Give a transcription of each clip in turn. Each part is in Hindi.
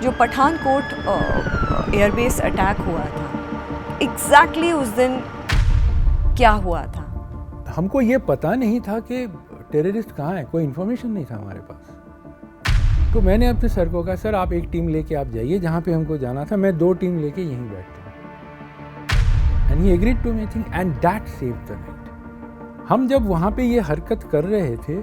जो पठानकोट एयरबेस अटैक हुआ था, एग्जैक्टली उस दिन क्या हुआ था? हमको ये पता नहीं था कि टेररिस्ट कहाँ है, कोई इन्फॉर्मेशन नहीं था हमारे पास। तो मैंने अपने सर को कहा, सर आप एक टीम लेके आप जाइए जहाँ पे हमको जाना था, मैं 2 टीम लेके यहीं बैठता हूँ। And he agreed to me thing and that saved the night. हम जब वहाँ पे ये हरकत कर रहे थे,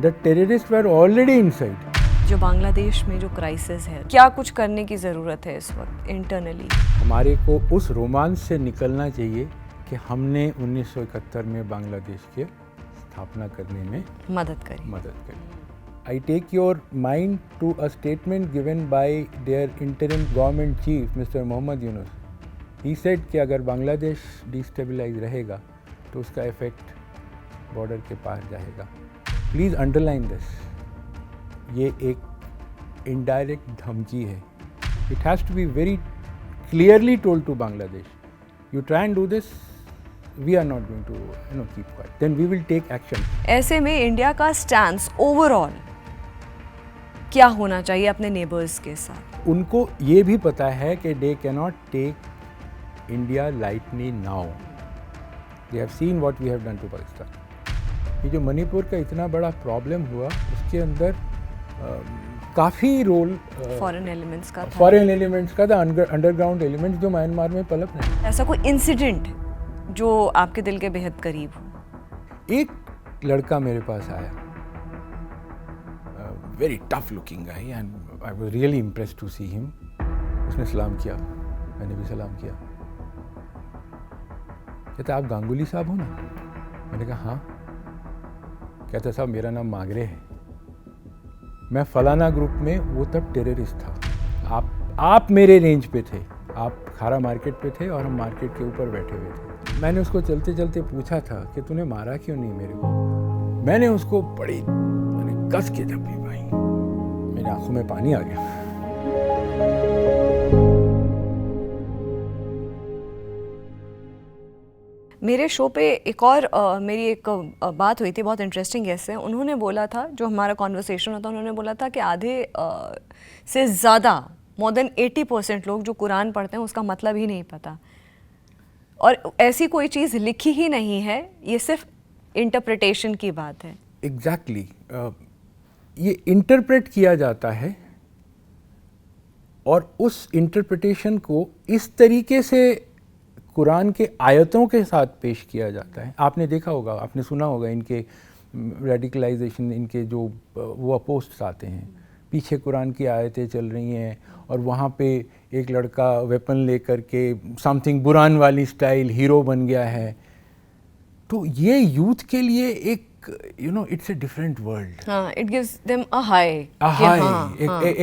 the terrorist were already inside. जो बांग्लादेश में जो क्राइसिस है, क्या कुछ करने की ज़रूरत है इस वक्त इंटरनली? हमारे को उस रोमांच से निकलना चाहिए कि हमने 1971 में बांग्लादेश के स्थापना करने में मदद करी। I take your mind to a statement given by their interim government chief, Mr. Mohammad Yunus. He said कि अगर बांग्लादेश डिस्टेबलाइज रहेगा तो उसका इफेक्ट बॉर्डर के पार जाएगा। Please underline this. ये एक इनडायरेक्ट धमकी है। It has to be very clearly told to Bangladesh. You try and do this, we are not going to keep quiet. Then we will take action. ऐसे में इंडिया का स्टैंस ओवरऑल क्या होना चाहिए अपने नेबर्स के साथ? उनको ये भी पता है कि they cannot take India lightly now. They have seen what we have done to Pakistan. ये जो मणिपुर का इतना बड़ा प्रॉब्लम हुआ, उसके अंदर काफ़ी रोल फॉरेन एलिमेंट्स का था, अंडरग्राउंड एलिमेंट्स जो म्यांमार में पलप रहे। ऐसा कोई इंसिडेंट जो आपके दिल के बेहद करीब हो? एक लड़का मेरे पास आया, very tough looking guy, and I was really impressed to see him. उसने सलाम किया, मैंने भी सलाम किया। कहता आप गांगुली साहब हो ना? मैंने कहा हाँ। कहता साहब मेरा नाम मागरे है, मैं फलाना ग्रुप में, वो तब टेररिस्ट था। आप मेरे रेंज पे थे, आप खारा मार्केट पे थे और हम मार्केट के ऊपर बैठे हुए थे। मैंने उसको चलते चलते पूछा था कि तूने मारा क्यों नहीं मेरे को? मैंने उसको मैंने कस के जब भी भाई, मेरी आंखों में पानी आ गया। मेरे शो पे एक और मेरी एक बात हुई थी, बहुत इंटरेस्टिंग गेस्ट है, उन्होंने बोला था, जो हमारा कॉन्वर्सेशन होता उन्होंने बोला था कि आधे से ज़्यादा, मोर देन 80% लोग जो कुरान पढ़ते हैं उसका मतलब ही नहीं पता, और ऐसी कोई चीज़ लिखी ही नहीं है, ये सिर्फ इंटरप्रिटेशन की बात है। एग्जैक्टली ये इंटरप्रेट किया जाता है और उस इंटरप्रिटेशन को इस तरीके से कुरान के आयतों के साथ पेश किया जाता है। आपने देखा होगा, आपने सुना होगा इनके रेडिकलाइजेशन, इनके जो वो पोस्ट्स आते हैं, पीछे कुरान की आयतें चल रही हैं और वहाँ पे एक लड़का वेपन लेकर के समथिंग बुरान वाली स्टाइल हीरो बन गया है। तो ये यूथ के लिए एक इट्स अ डिफरेंट वर्ल्ड। हाँ, it gives them a high,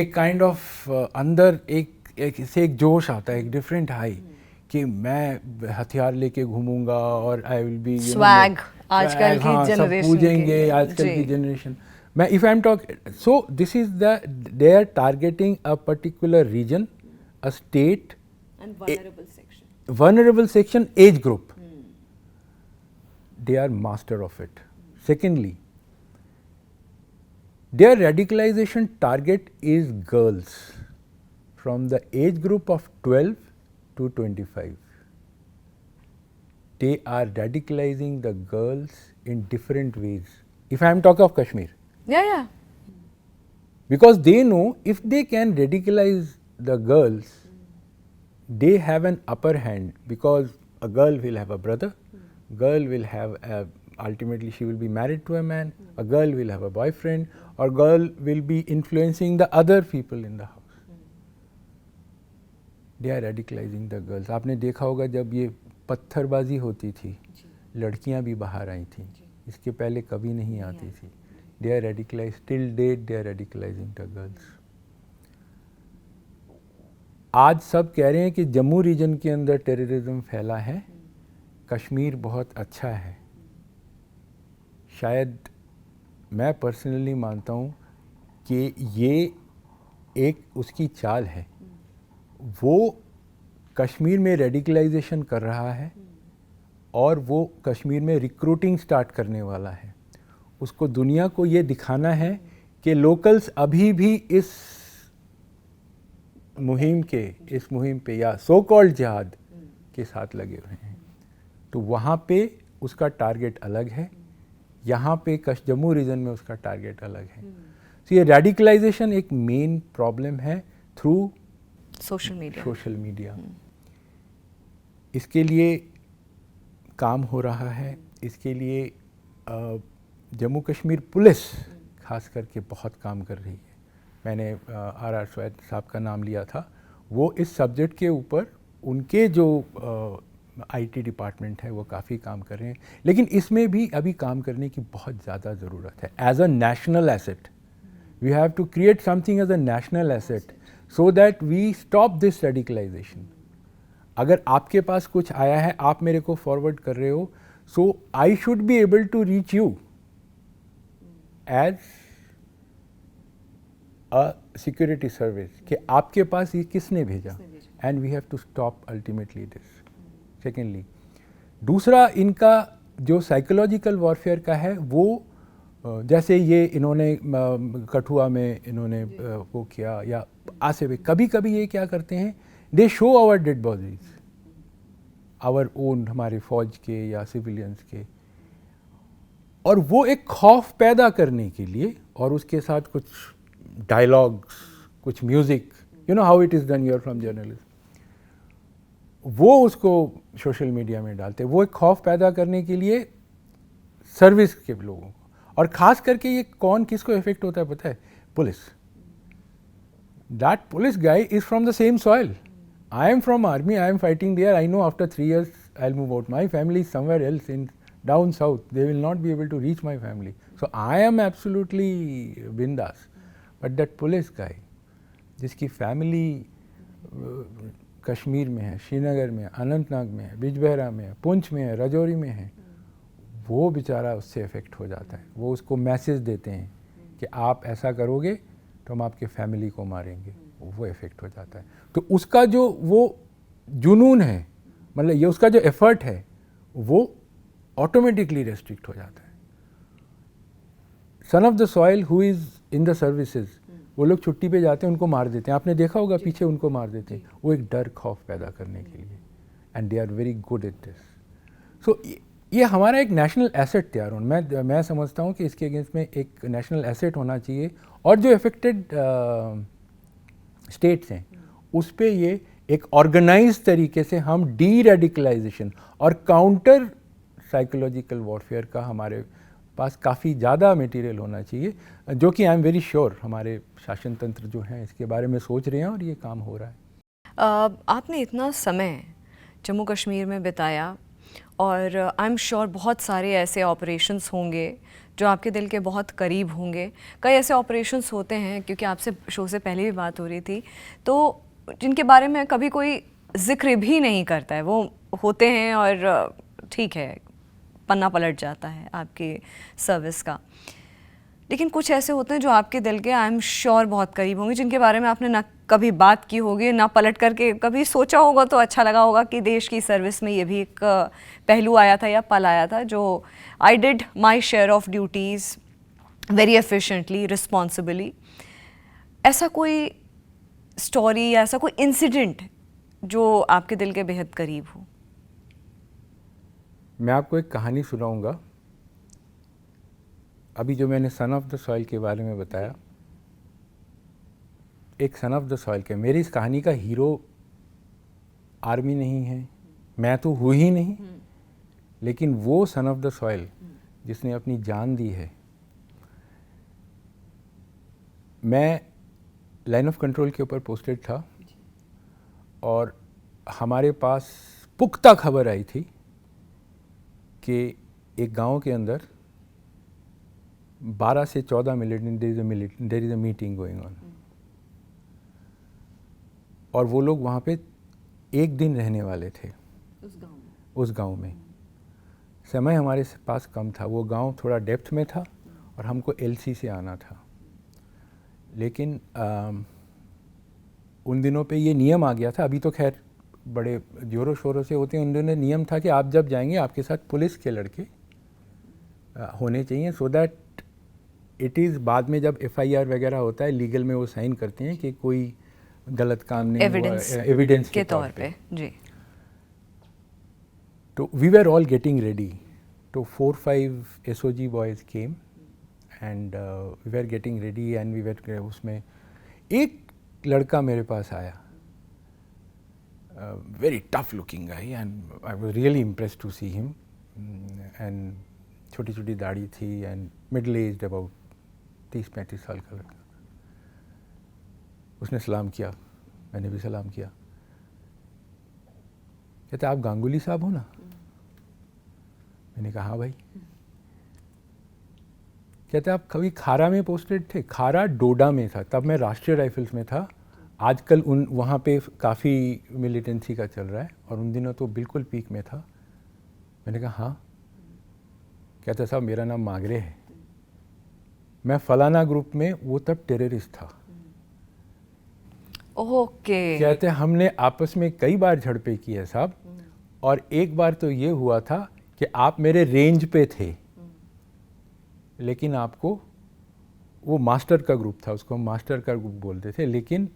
एक काइंड ऑफ अंदर एक जोश आता है, एक डिफरेंट हाई कि मैं हथियार लेके घूमूंगा और आई विल बी स्वैग। आजकल की जनरेशन पूजेंगे, आजकल की जनरेशन। मैं if I am talk, so this is they are targeting a particular region, a state, vulnerable section, age group. They are master of it. Secondly, their radicalization target is girls from the age group of 12 to 25. They are radicalizing the girls in different ways. If I am talking of Kashmir. Yeah. Because they know if they can radicalize the girls, they have an upper hand, because a girl will have a brother, girl will have ultimately she will be married to a man, a girl will have a boyfriend, or girl will be influencing the other people in the house. They are radicalizing the girls. आपने देखा होगा जब ये पत्थरबाजी होती थी, लड़कियां भी बाहर आई थी, इसके पहले कभी नहीं आती थी। They are radicalized, till date they are radicalizing the girls. आज सब कह रहे हैं कि जम्मू रीजन के अंदर टेररिज्म फैला है, कश्मीर बहुत अच्छा है। शायद मैं पर्सनली मानता हूँ कि ये एक उसकी चाल है, वो कश्मीर में रेडिकलाइजेशन कर रहा है और वो कश्मीर में रिक्रूटिंग स्टार्ट करने वाला है। उसको दुनिया को ये दिखाना है कि लोकल्स अभी भी इस इस मुहिम पे या सो कॉल्ड जिहाद के साथ लगे हुए हैं, तो वहाँ पे उसका टारगेट अलग है, यहाँ पे जम्मू रीजन में उसका टारगेट अलग है। तो ये रेडिकलाइजेशन एक मेन प्रॉब्लम है थ्रू सोशल मीडिया। इसके लिए काम हो रहा है, इसके लिए जम्मू कश्मीर पुलिस खास करके बहुत काम कर रही है। मैंने आर स्वैद साहब का नाम लिया था, वो इस सब्जेक्ट के ऊपर उनके जो आईटी डिपार्टमेंट है वो काफ़ी काम कर रहे हैं, लेकिन इसमें भी अभी काम करने की बहुत ज़्यादा ज़रूरत है। As a national asset we have to create something as a national asset so that we stop this radicalisation. अगर आपके पास कुछ आया है, आप मेरे को फॉरवर्ड कर रहे हो, so I should be able to reach you as a security service कि आपके पास ये किसने भेजा, and we have to stop ultimately this. Secondly, दूसरा इनका जो साइकोलॉजिकल वॉरफेयर का है वो जैसे ये इन्होंने कठुआ में इन्होंने वो किया, या आसे भी कभी कभी ये क्या करते हैं, they show our dead bodies, our own, हमारे फौज के या सिविलियंस के, और वो एक खौफ पैदा करने के लिए, और उसके साथ कुछ डायलॉग्स, कुछ music, you know how it is done, your from journalist, वो उसको सोशल मीडिया में डालते हैं। वो एक खौफ पैदा करने के लिए सर्विस के लोगों को, और ख़ास करके ये कौन किसको इफेक्ट होता है पता है? Police. That police guy is from the same soil. I am from army, I am fighting there, I know after 3 years I will move out, my family is somewhere else in down south, they will not be able to reach my family, so I am absolutely bindas. But that police guy जिसकी फैमिली कश्मीर में है, श्रीनगर में है, अनंतनाग में है, बिजबहरा में है, पुंछ में है, राजौरी में है, वो बेचारा उससे इफ़ेक्ट हो जाता है। वो उसको मैसेज देते हैं कि आप ऐसा करोगे तो हम आपके फैमिली को मारेंगे, वो इफ़ेक्ट हो जाता है। तो उसका जो वो जुनून है, मतलब ये उसका जो एफर्ट है, वो ऑटोमेटिकली रेस्ट्रिक्ट हो जाता है। Son of the soil who is in the services, वो लोग छुट्टी पे जाते हैं, उनको मार देते हैं। आपने देखा होगा पीछे उनको मार देते हैं, वो एक डर खौफ पैदा करने के लिए, and they are very good at this. So ये हमारा एक नेशनल एसेट तैयार होना, मैं समझता हूँ कि इसके अगेंस्ट में एक नेशनल एसेट होना चाहिए, और जो अफेक्टेड स्टेट्स हैं उस पर ये एक ऑर्गेनाइज तरीके से हम डी रेडिकलाइजेशन और काउंटर साइकोलॉजिकल वॉरफेयर का हमारे पास काफ़ी ज़्यादा मटेरियल होना चाहिए, जो कि आई एम वेरी श्योर हमारे शासन तंत्र जो हैं इसके बारे में सोच रहे हैं, और ये काम हो रहा है। आपने इतना समय जम्मू कश्मीर में बिताया, और आई एम श्योर बहुत सारे ऐसे ऑपरेशंस होंगे जो आपके दिल के बहुत करीब होंगे। कई ऐसे ऑपरेशंस होते हैं, क्योंकि आपसे शो से पहले भी बात हो रही थी, तो जिनके बारे में कभी कोई जिक्र भी नहीं करता है, वो होते हैं और ठीक है, पन्ना पलट जाता है आपकी सर्विस का। लेकिन कुछ ऐसे होते हैं जो आपके दिल के आई एम श्योर बहुत करीब होंगे, जिनके बारे में आपने ना कभी बात की होगी, ना पलट करके कभी सोचा होगा, तो अच्छा लगा होगा कि देश की सर्विस में ये भी एक पहलू आया था या पल आया था, जो I did my share of duties very efficiently, responsibly. ऐसा कोई स्टोरी या ऐसा कोई इंसिडेंट जो आपके दिल के बेहद करीब हो? मैं आपको एक कहानी सुनाऊंगा। अभी जो मैंने सन ऑफ द सॉइल के बारे में बताया, एक सन ऑफ द सॉइल के, मेरी इस कहानी का हीरो आर्मी नहीं है, मैं तो हूँ ही नहीं, लेकिन वो सन ऑफ द सॉइल जिसने अपनी जान दी है। मैं लाइन ऑफ कंट्रोल के ऊपर पोस्टेड था, और हमारे पास पुख्ता खबर आई थी कि एक गांव के अंदर 12 से 14 minute there is a meeting going on, और वो लोग वहाँ पे एक दिन रहने वाले थे उस गांव में। समय हमारे पास कम था, वो गांव थोड़ा डेप्थ में था, और हमको एलसी से आना था। लेकिन उन दिनों पे ये नियम आ गया था, अभी तो खैर बड़े ज़ोरों शोरों से होते हैं, उन दिनों नियम था कि आप जब जाएंगे आपके साथ पुलिस के लड़के होने चाहिए, सो दैट इट इज़ बाद में जब एफआईआर वगैरह होता है लीगल में वो साइन करते हैं कि कोई गलत काम नहीं हुआ, एविडेंस के तौर पे जी। तो we were all getting ready, तो 4-5 SOG boys came and we were getting ready and we were, उसमें एक लड़का मेरे पास आया, very tough looking guy, and I was really impressed to see him, and छोटी छोटी दाढ़ी थी एंड मिडल एज्ड, अबाउट 30-35 साल का लड़का। उसने सलाम किया, मैंने भी सलाम किया। कहते आप गांगुली साहब हो ना? मैंने कहा हाँ भाई। कहते आप कभी खारा में पोस्टेड थे? खारा डोडा में था, तब मैं राष्ट्रीय राइफल्स में था। आजकल उन वहाँ पे काफ़ी मिलिटेंसी का चल रहा है, और उन दिनों तो बिल्कुल पीक में था। मैंने कहा हाँ। कहते साहब मेरा नाम मागरे है, मैं फलाना ग्रुप में, वो तब टेररिस्ट था। ओके। कहते हमने आपस में कई बार झड़पें की है साहब, और एक बार तो ये हुआ था कि आप मेरे रेंज पे थे, लेकिन आपको, वो मास्टर का ग्रुप था, उसको हम मास्टर का ग्रुप बोलते थे, लेकिन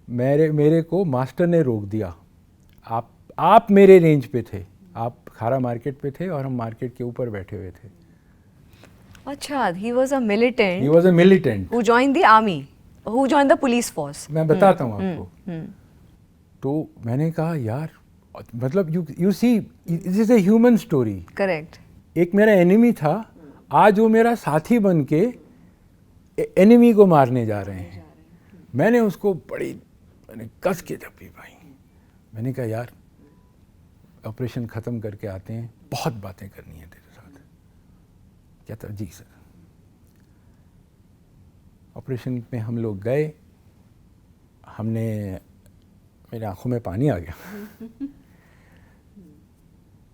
मेरे को मास्टर ने रोक दिया। आप मेरे रेंज पे थे, आप खारा मार्केट पे थे और हम मार्केट के ऊपर बैठे हुए थे। अच्छा, he was a militant. He was a militant. Who joined the army, who joined the police force. मैं बताता हूँ आपको। तो मैंने कहा यार, मतलब you see, this is a human story. Correct. एक मेरा एनिमी था, आज वो मेरा साथी बन के एनिमी को मारने जा रहे हैं। मैंने उसको मैंने कस के जप्पी भाई। मैंने कहा यार, ऑपरेशन ख़त्म करके आते हैं, बहुत बातें करनी है तेरे साथ। कहता जी सर। ऑपरेशन में हम लोग गए, हमने, मेरी आंखों में पानी आ गया।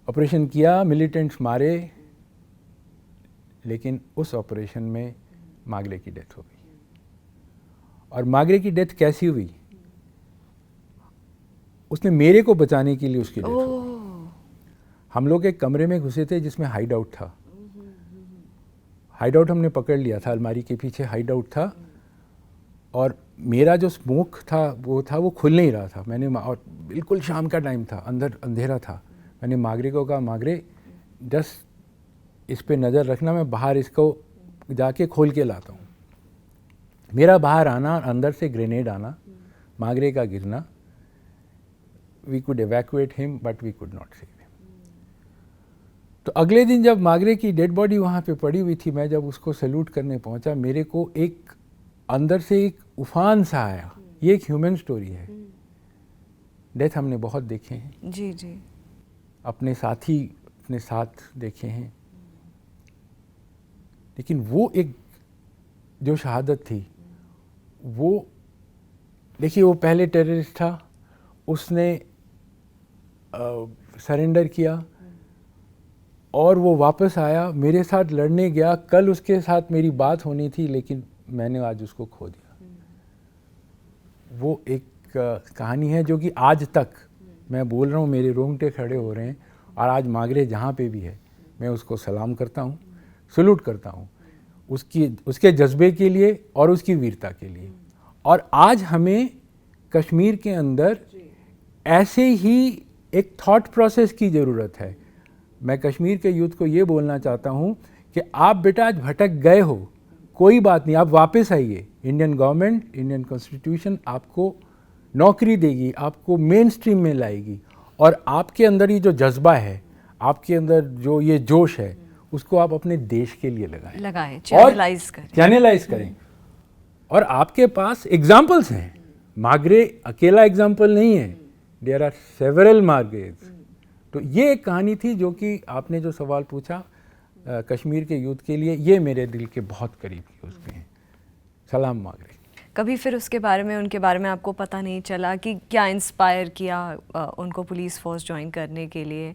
ऑपरेशन किया, मिलिटेंट्स मारे, लेकिन उस ऑपरेशन में मागरे की डेथ हो गई। और मागरे की डेथ कैसी हुई? उसने मेरे को बचाने के लिए उसकी डेथ हो गई। हम लोग एक कमरे में घुसे थे जिसमें हाइड आउट था। हाइड आउट हमने पकड़ लिया था, अलमारी के पीछे हाइड आउट था, और मेरा जो स्मोक था वो खुल नहीं रहा था। मैंने, और बिल्कुल शाम का टाइम था, अंदर अंधेरा था। मैंने मागरे को कहा, मागरे जस्ट इस पे नज़र रखना, मैं बाहर इसको जाके खोल के लाता हूँ। मेरा बाहर आना, अंदर से ग्रेनेड आना, मागरे का गिरना, we could evacuate him but we could not save him. तो अगले दिन जब मागरे की डेड बॉडी वहाँ पे पड़ी हुई थी, मैं जब उसको सैल्यूट करने पहुँचा, मेरे को एक अंदर से एक उफान सा आया। ये एक ह्यूमन स्टोरी है। डेथ हमने बहुत देखे हैं जी जी, अपने साथी अपने साथ देखे हैं, लेकिन वो एक जो शहादत थी, वो देखिए, वो पहले टेररिस्ट था, उसने सरेंडर किया और वो वापस आया, मेरे साथ लड़ने गया। कल उसके साथ मेरी बात होनी थी, लेकिन मैंने आज उसको खो दिया। वो एक कहानी है जो कि आज तक मैं बोल रहा हूँ, मेरे रोंगटे खड़े हो रहे हैं। और आज मागरे जहाँ पे भी है, मैं उसको सलाम करता हूँ, सैल्यूट करता हूँ उसके जज्बे के लिए और उसकी वीरता के लिए। और आज हमें कश्मीर के अंदर ऐसे ही एक थॉट प्रोसेस की ज़रूरत है। मैं कश्मीर के यूथ को ये बोलना चाहता हूँ कि आप बेटा आज भटक गए हो, कोई बात नहीं, आप वापस आइए। इंडियन गवर्नमेंट, इंडियन कॉन्स्टिट्यूशन आपको नौकरी देगी, आपको मेन स्ट्रीम में लाएगी, और आपके अंदर ये जो जज्बा है, आपके अंदर जो ये जोश है, उसको आप अपने देश के लिए लगाएं, चैनलाइज करें। और आपके पास एग्जाम्पल्स हैं, मागरे अकेला एग्जाम्पल नहीं है, देयर आर सेवरल मागरेज। तो ये एक कहानी थी जो कि आपने जो सवाल पूछा कश्मीर के यूथ के लिए, ये मेरे दिल के बहुत करीब की उसमें है। सलाम मागरे। कभी फिर उसके बारे में, उनके बारे में आपको पता नहीं चला कि क्या इंस्पायर किया उनको पुलिस फोर्स ज्वाइन करने के लिए?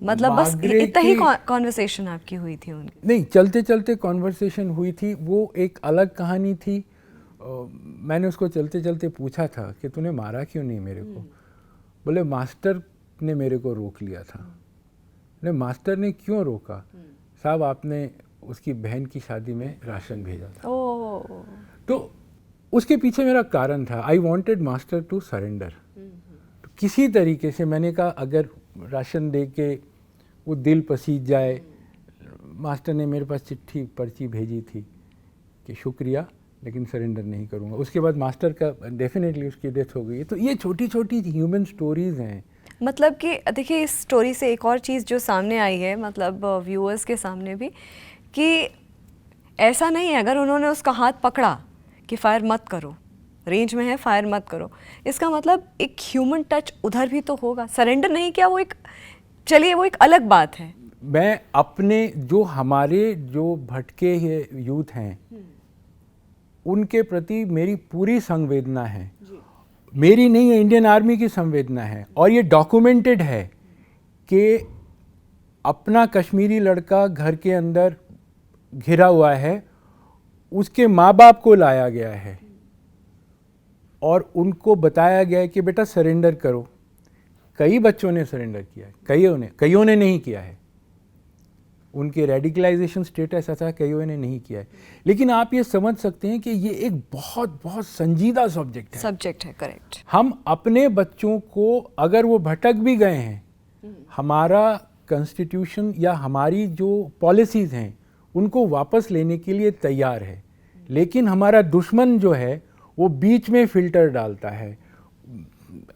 मतलब बस इतना ही कॉन्वर्सेशन आपकी हुई थी उनकी? नहीं, चलते चलते कॉन्वर्सेशन हुई थी, वो एक अलग कहानी थी। मैंने उसको चलते चलते पूछा था कि तूने मारा क्यों नहीं मेरे को? बोले मास्टर ने मेरे को रोक लिया था। ने मास्टर ने क्यों रोका? साहब आपने उसकी बहन की शादी में राशन भेजा था। ओह। तो उसके पीछे मेरा कारण था, I wanted master to surrender. तो किसी तरीके से मैंने कहा अगर राशन दे के वो दिल पसीज जाए, मास्टर ने मेरे पास चिट्ठी पर्ची भेजी थी कि शुक्रिया लेकिन सरेंडर नहीं करूँगा। उसके बाद मास्टर का डेफिनेटली उसकी डेथ हो गई। तो ये छोटी छोटी ह्यूमन स्टोरीज़ हैं। मतलब कि देखिए इस स्टोरी से एक और चीज़ जो सामने आई है, मतलब व्यूअर्स के सामने भी, कि ऐसा नहीं है अगर उन्होंने उसका हाथ पकड़ा कि फायर मत करो, रेंज में है फायर मत करो, इसका मतलब एक ह्यूमन टच उधर भी तो होगा। सरेंडर नहीं किया वो एक, चलिए वो एक अलग बात है। मैं अपने जो हमारे जो भटके यूथ हैं उनके प्रति मेरी पूरी संवेदना है, मेरी नहीं है, इंडियन आर्मी की संवेदना है। और ये डॉक्यूमेंटेड है कि अपना कश्मीरी लड़का घर के अंदर घिरा हुआ है, उसके माँ बाप को लाया गया है और उनको बताया गया है कि बेटा सरेंडर करो। कई बच्चों ने सरेंडर किया है, कईयों ने नहीं किया है, उनके रेडिकलाइजेशन स्टेटस ऐसा, कईयों ने नहीं किया है। लेकिन आप ये समझ सकते हैं कि ये एक बहुत बहुत संजीदा सब्जेक्ट है। करेक्ट। हम अपने बच्चों को अगर वो भटक भी गए हैं, हमारा कॉन्स्टिट्यूशन या हमारी जो पॉलिसीज़ हैं उनको वापस लेने के लिए तैयार है, लेकिन हमारा दुश्मन जो है वो बीच में फ़िल्टर डालता है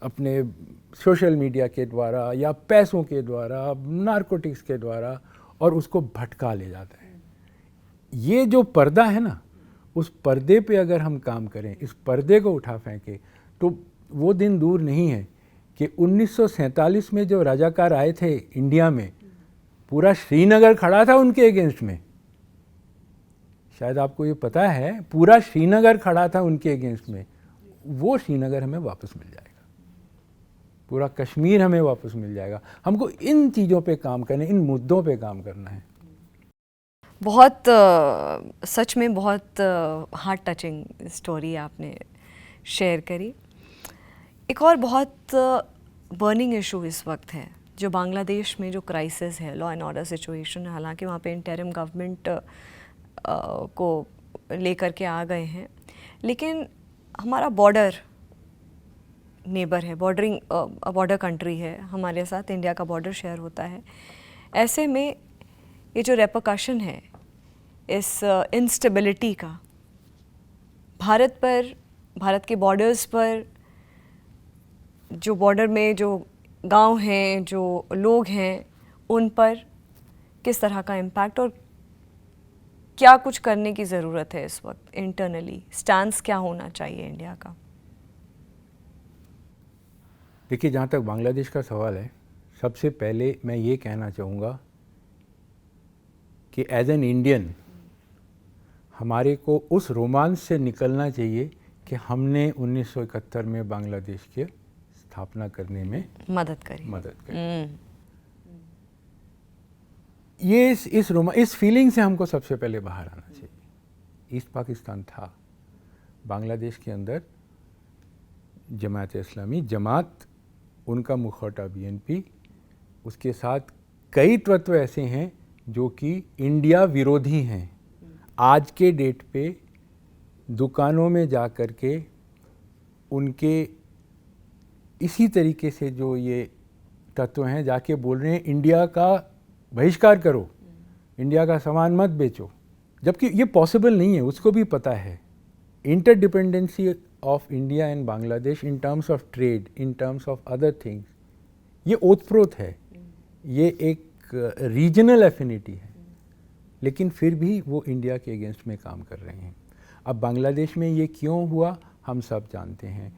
अपने सोशल मीडिया के द्वारा या पैसों के द्वारा, नारकोटिक्स के द्वारा, और उसको भटका ले जाता है। ये जो पर्दा है ना, उस पर्दे पे अगर हम काम करें, इस पर्दे को उठा फेंके, तो वो दिन दूर नहीं है कि 1947 में जो रजाकार आए थे इंडिया में, पूरा श्रीनगर खड़ा था उनके अगेंस्ट में। शायद आपको ये पता है, पूरा श्रीनगर खड़ा था उनके अगेंस्ट में। वो श्रीनगर हमें वापस मिल जाएगा, पूरा कश्मीर हमें वापस मिल जाएगा। हमको इन चीज़ों पे काम करना है, इन मुद्दों पे काम करना है। बहुत सच में बहुत हार्ट टचिंग स्टोरी आपने शेयर करी। एक और बहुत बर्निंग इशू इस वक्त है जो बांग्लादेश में जो क्राइसिस है, लॉ एंड ऑर्डर सिचुएशन है। हालांकि वहाँ पे इंटरिम गवर्नमेंट को लेकर के आ गए हैं, लेकिन हमारा बॉर्डर नेबर है, बॉर्डर कंट्री है हमारे साथ, इंडिया का बॉर्डर शेयर होता है। ऐसे में ये जो रेपरकशन है इस इंस्टेबिलिटी का भारत पर, भारत के बॉर्डर्स पर, जो बॉर्डर में जो गांव हैं, जो लोग हैं, उन पर किस तरह का इम्पैक्ट और क्या कुछ करने की ज़रूरत है इस वक्त इंटरनली, स्टैंस क्या होना चाहिए इंडिया का? देखिए, जहाँ तक बांग्लादेश का सवाल है, सबसे पहले मैं ये कहना चाहूँगा कि एज एन इंडियन हमारे को उस रोमांच से निकलना चाहिए कि हमने 1971 में बांग्लादेश की स्थापना करने में मदद करी। ये इस फीलिंग से हमको सबसे पहले बाहर आना चाहिए। ईस्ट पाकिस्तान था, बांग्लादेश के अंदर जमात इस्लामी, जमात, उनका मुखौटा बीएनपी, उसके साथ कई तत्व ऐसे हैं जो कि इंडिया विरोधी हैं। आज के डेट पे दुकानों में जा कर के उनके इसी तरीके से जो ये तत्व हैं जाके बोल रहे हैं इंडिया का बहिष्कार करो, इंडिया का सामान मत बेचो, जबकि ये पॉसिबल नहीं है, उसको भी पता है। Interdependency of India and Bangladesh in terms of trade, in terms of other things, ये ओतप्रोत है, ये एक रीजनल एफिनिटी है, लेकिन फिर भी वो इंडिया के अगेंस्ट में काम कर रहे हैं। अब बांग्लादेश में ये क्यों हुआ हम सब जानते हैं।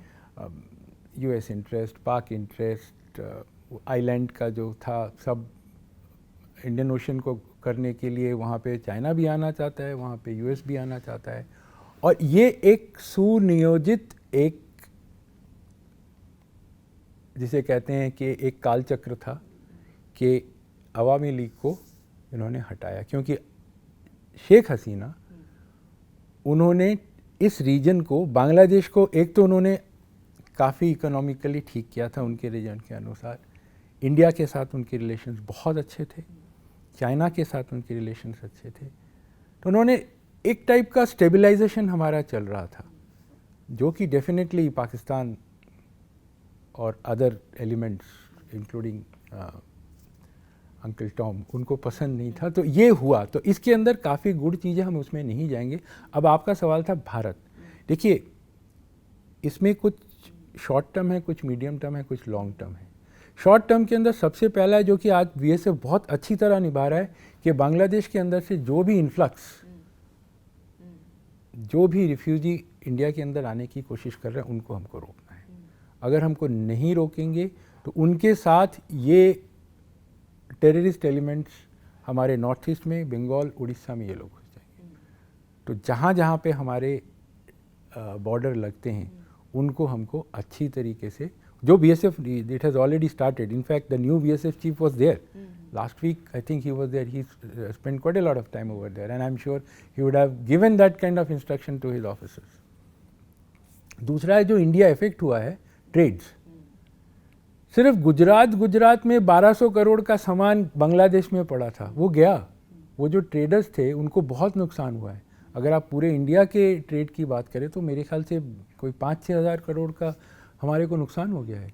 यूएस इंटरेस्ट, पाक इंटरेस्ट, आइलैंड का जो था, सब इंडियन ओशन को करने के लिए वहाँ पे चाइना भी आना चाहता है, वहाँ पे यूएस भी आना चाहता है, और ये एक सुनियोजित, एक जिसे कहते हैं कि एक कालचक्र था कि अवामी लीग को इन्होंने हटाया, क्योंकि शेख हसीना, उन्होंने इस रीजन को, बांग्लादेश को, एक तो उन्होंने काफ़ी इकोनॉमिकली ठीक किया था उनके रीजन के अनुसार, इंडिया के साथ उनके रिलेशंस बहुत अच्छे थे, चाइना के साथ उनके रिलेशंस अच्छे थे, तो उन्होंने एक टाइप का स्टेबलाइजेशन हमारा चल रहा था। जो कि डेफिनेटली पाकिस्तान और other elements including uncle Tom उनको पसंद नहीं था। तो ये हुआ, तो इसके अंदर काफ़ी गुड चीज़ें, हम उसमें नहीं जाएंगे। अब आपका सवाल था भारत। देखिए, इसमें कुछ शॉर्ट टर्म है, कुछ मीडियम टर्म है, कुछ लॉन्ग टर्म है। शॉर्ट टर्म के अंदर सबसे पहला है, जो कि आज बीएसएफ बहुत अच्छी तरह निभा रहा है, कि बांग्लादेश के अंदर से जो भी इन्फ्लक्स, जो भी रिफ्यूजी इंडिया के अंदर आने की कोशिश कर रहे हैं, उनको हमको रोकना है। अगर हमको नहीं रोकेंगे तो उनके साथ ये टेररिस्ट एलिमेंट्स हमारे नॉर्थ ईस्ट में, बंगाल, उड़ीसा में ये लोग घुस जाएंगे। तो जहाँ जहाँ पे हमारे बॉर्डर लगते हैं उनको हमको अच्छी तरीके से, जो BSF, it has already started. In fact the new BSF chief was there last week, I think he was there, he spent quite a lot of time over there and I am sure he would have given that kind of instruction to his officers. दूसरा है जो इंडिया इफेक्ट हुआ है, ट्रेड्स। सिर्फ गुजरात में 1200 करोड़ का सामान बांग्लादेश में पड़ा था, वो गया। वो जो ट्रेडर्स थे उनको बहुत नुकसान हुआ है। अगर आप पूरे इंडिया के ट्रेड की बात करें तो मेरे ख्याल से कोई 5-6 हज़ार करोड़ का हमारे को नुकसान हो गया है।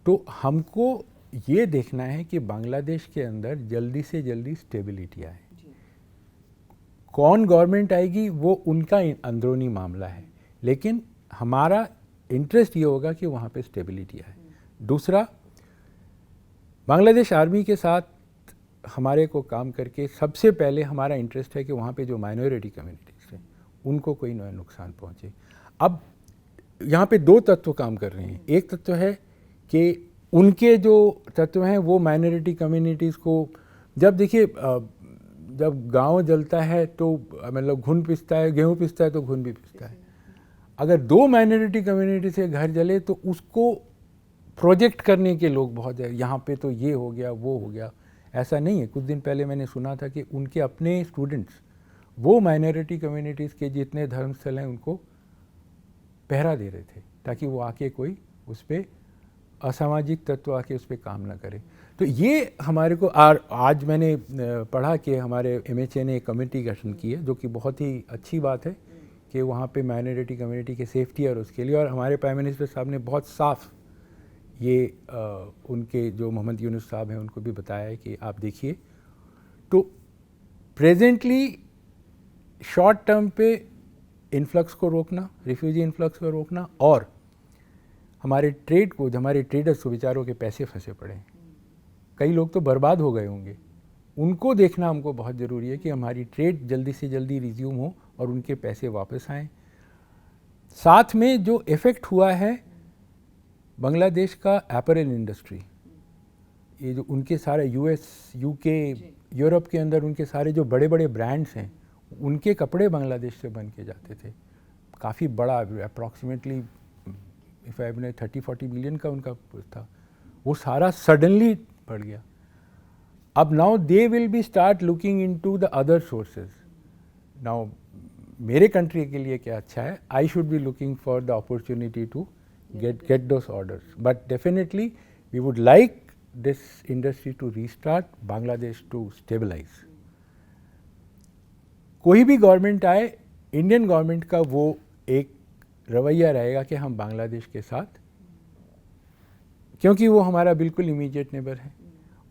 तो हमको ये देखना है कि बांग्लादेश के अंदर जल्दी से जल्दी स्टेबिलिटी आए। कौन गवर्नमेंट आएगी वो उनका अंदरूनी मामला है, लेकिन हमारा इंटरेस्ट ये होगा कि वहाँ पे स्टेबिलिटी आए। दूसरा, बांग्लादेश आर्मी के साथ हमारे को काम करके सबसे पहले हमारा इंटरेस्ट है कि वहाँ पे जो माइनॉरिटी कम्युनिटीज़ हैं उनको कोई नुकसान पहुँचे। अब यहाँ पे दो तत्व काम कर रहे हैं। एक तत्व है कि उनके जो तत्व हैं वो माइनॉरिटी कम्युनिटीज़ को, जब देखिए जब गांव जलता है तो मतलब घुन पिसता है, गेहूँ पिसता है तो घुन भी पिसता है। अगर दो माइनॉरिटी कम्युनिटी से घर जले तो उसको प्रोजेक्ट करने के लोग बहुत ज़्यादा, यहाँ पे तो ये हो गया, वो हो गया। ऐसा नहीं है। कुछ दिन पहले मैंने सुना था कि उनके अपने स्टूडेंट्स वो माइनॉरिटी कम्युनिटीज़ के जितने धर्मस्थल हैं उनको पहरा दे रहे थे, ताकि वो आके कोई उस पर असामाजिक तत्व आके उस पर काम ना करे। तो ये हमारे को आज मैंने पढ़ा कि हमारे एमएचए ने एक कमेटी गठन की है, जो कि बहुत ही अच्छी बात है कि वहाँ पे माइनॉरिटी कम्युनिटी के सेफ्टी और उसके लिए, और हमारे प्राइम मिनिस्टर साहब ने बहुत साफ ये उनके जो मोहम्मद यूनुस साहब हैं उनको भी बताया है कि आप देखिए। तो प्रेजेंटली शॉर्ट टर्म पे इन्फ्लक्स को रोकना, रिफ्यूजी इन्फ्लक्स को रोकना, और हमारे ट्रेड को, हमारे ट्रेडर्स को बेचारों के पैसे फंसे पड़े हैं, कई लोग तो बर्बाद हो गए होंगे, उनको देखना हमको बहुत ज़रूरी है कि हमारी ट्रेड जल्दी से जल्दी रिज्यूम हो और उनके पैसे वापस आएँ। साथ में जो इफ़ेक्ट हुआ है बांग्लादेश का अपैरेल इंडस्ट्री, ये जो उनके सारे यूएस, यूके, यूरोप के अंदर उनके सारे जो बड़े बड़े ब्रांड्स हैं, उनके कपड़े बांग्लादेश से बन के जाते थे। काफ़ी बड़ा, अप्रॉक्सीमेटली इफ़ आई ने 30-40 बिलियन का उनका था, वो सारा सडनली बढ़ गया। अब now they will be start looking into the other sources. Now मेरे कंट्री के लिए क्या अच्छा है, I should be looking for the opportunity to get those orders, but definitely we would like this industry to restart, Bangladesh to stabilize. कोई भी गवर्नमेंट आए, इंडियन गवर्नमेंट का वो एक रवैया रहेगा कि हम बांग्लादेश के साथ, क्योंकि वो हमारा बिल्कुल इमीडिएट नेबर है,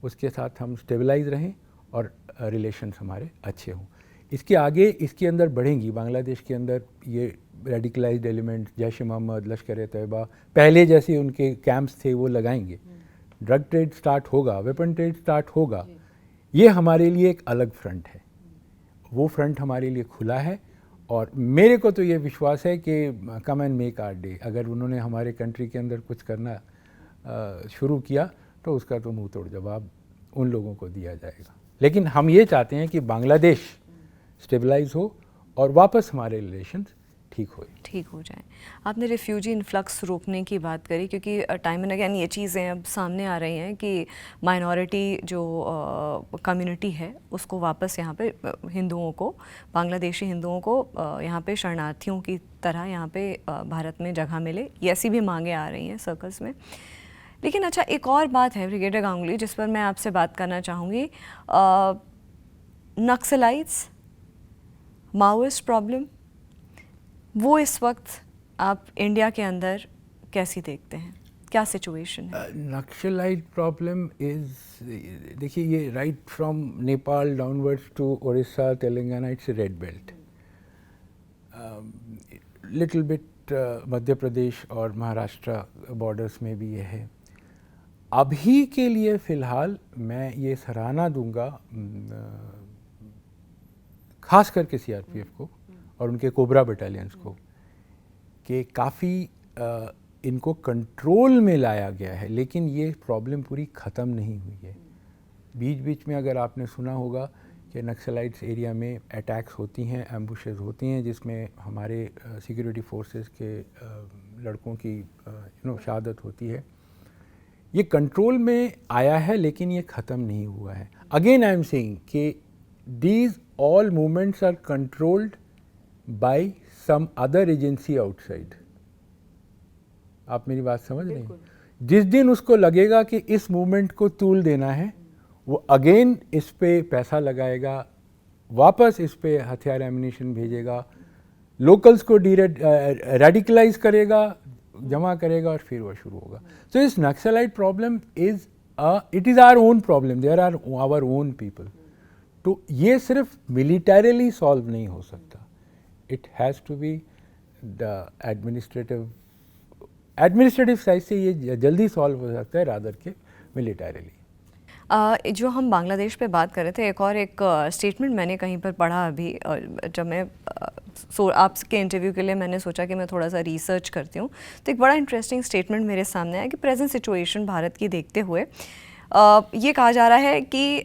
उसके साथ हम स्टेबलाइज रहें और रिलेशंस हमारे अच्छे हों। इसके आगे इसके अंदर बढ़ेंगी, बांग्लादेश के अंदर ये रेडिकलाइज्ड एलिमेंट्स, जैश ए मोहम्मद, लश्कर ए तैयबा, पहले जैसे उनके कैंप्स थे वो लगाएंगे, ड्रग ट्रेड स्टार्ट होगा, वेपन ट्रेड स्टार्ट होगा। ये हमारे लिए एक अलग फ्रंट है, वो फ्रंट हमारे लिए खुला है। और मेरे को तो ये विश्वास है कि come and make our day, अगर उन्होंने हमारे कंट्री के अंदर कुछ करना शुरू किया तो उसका तो मुंह तोड़ जवाब उन लोगों को दिया जाएगा। लेकिन हम ये चाहते हैं कि बांग्लादेश स्टेबलाइज हो और वापस हमारे रिलेशंस ठीक हो जाए। आपने रिफ्यूजी इन्फ्लक्स रोकने की बात करी, क्योंकि टाइम एंड अगेन ये चीज़ें अब सामने आ रही हैं कि माइनॉरिटी जो कम्युनिटी है उसको वापस यहाँ पे हिंदुओं को, बांग्लादेशी हिंदुओं को यहाँ पे शरणार्थियों की तरह यहाँ पे भारत में जगह मिले, ये ऐसी भी मांगें आ रही हैं सर्कल्स में। लेकिन अच्छा, एक और बात है ब्रिगेडियर गांगुली जिस पर मैं आपसे बात करना चाहूँगी, नक्सलाइट्स, माओइस्ट प्रॉब्लम, वो इस वक्त आप इंडिया के अंदर कैसी देखते हैं, क्या सिचुएशन है? नक्सलाइट प्रॉब्लम इज, देखिए ये right from Nepal downwards to Odisha Telangana, it's red belt, little bit Madhya Pradesh और महाराष्ट्र बॉर्डर्स में भी ये है। अभी के लिए फ़िलहाल मैं ये सराहना दूंगा ख़ास करके सीआरपीएफ को और उनके कोबरा बटालियंस को कि काफ़ी इनको कंट्रोल में लाया गया है, लेकिन ये प्रॉब्लम पूरी ख़त्म नहीं हुई है। बीच बीच में अगर आपने सुना होगा कि नक्सलाइट्स एरिया में अटैक्स होती हैं, एम्बुशेस होती हैं, जिसमें हमारे सिक्योरिटी फोर्सेस के लड़कों की शहादत होती है। ये कंट्रोल में आया है, लेकिन ये ख़त्म नहीं हुआ है। अगेन आई एम सेइंग कि these all movements are controlled by some other agency outside. आप मेरी बात समझ रहे हैं? जिस दिन उसको लगेगा कि इस मूवमेंट को तूल देना है, वो अगेन इस पे पैसा लगाएगा, वापस इस पे हथियार एम्युनिशन भेजेगा, लोकल्स को रेडिकलाइज करेगा, जमा करेगा और फिर वो शुरू होगा। सो इस Naxalite problem is it is our own problem, there are our own people. तो ये सिर्फ मिलिटरीली सॉल्व नहीं हो सकता, it has to be the administrative side से ये जल्दी सॉल्व हो सकता है रादर के मिलिटरीली। जो हम बांग्लादेश पे बात कर रहे थे, एक स्टेटमेंट मैंने कहीं पर पढ़ा अभी, जब मैं आपके इंटरव्यू के लिए मैंने सोचा कि मैं थोड़ा सा रिसर्च करती हूँ, तो एक बड़ा इंटरेस्टिंग स्टेटमेंट मेरे सामने आया कि प्रेजेंट सिचुएशन भारत की देखते हुए ये कहा जा रहा है कि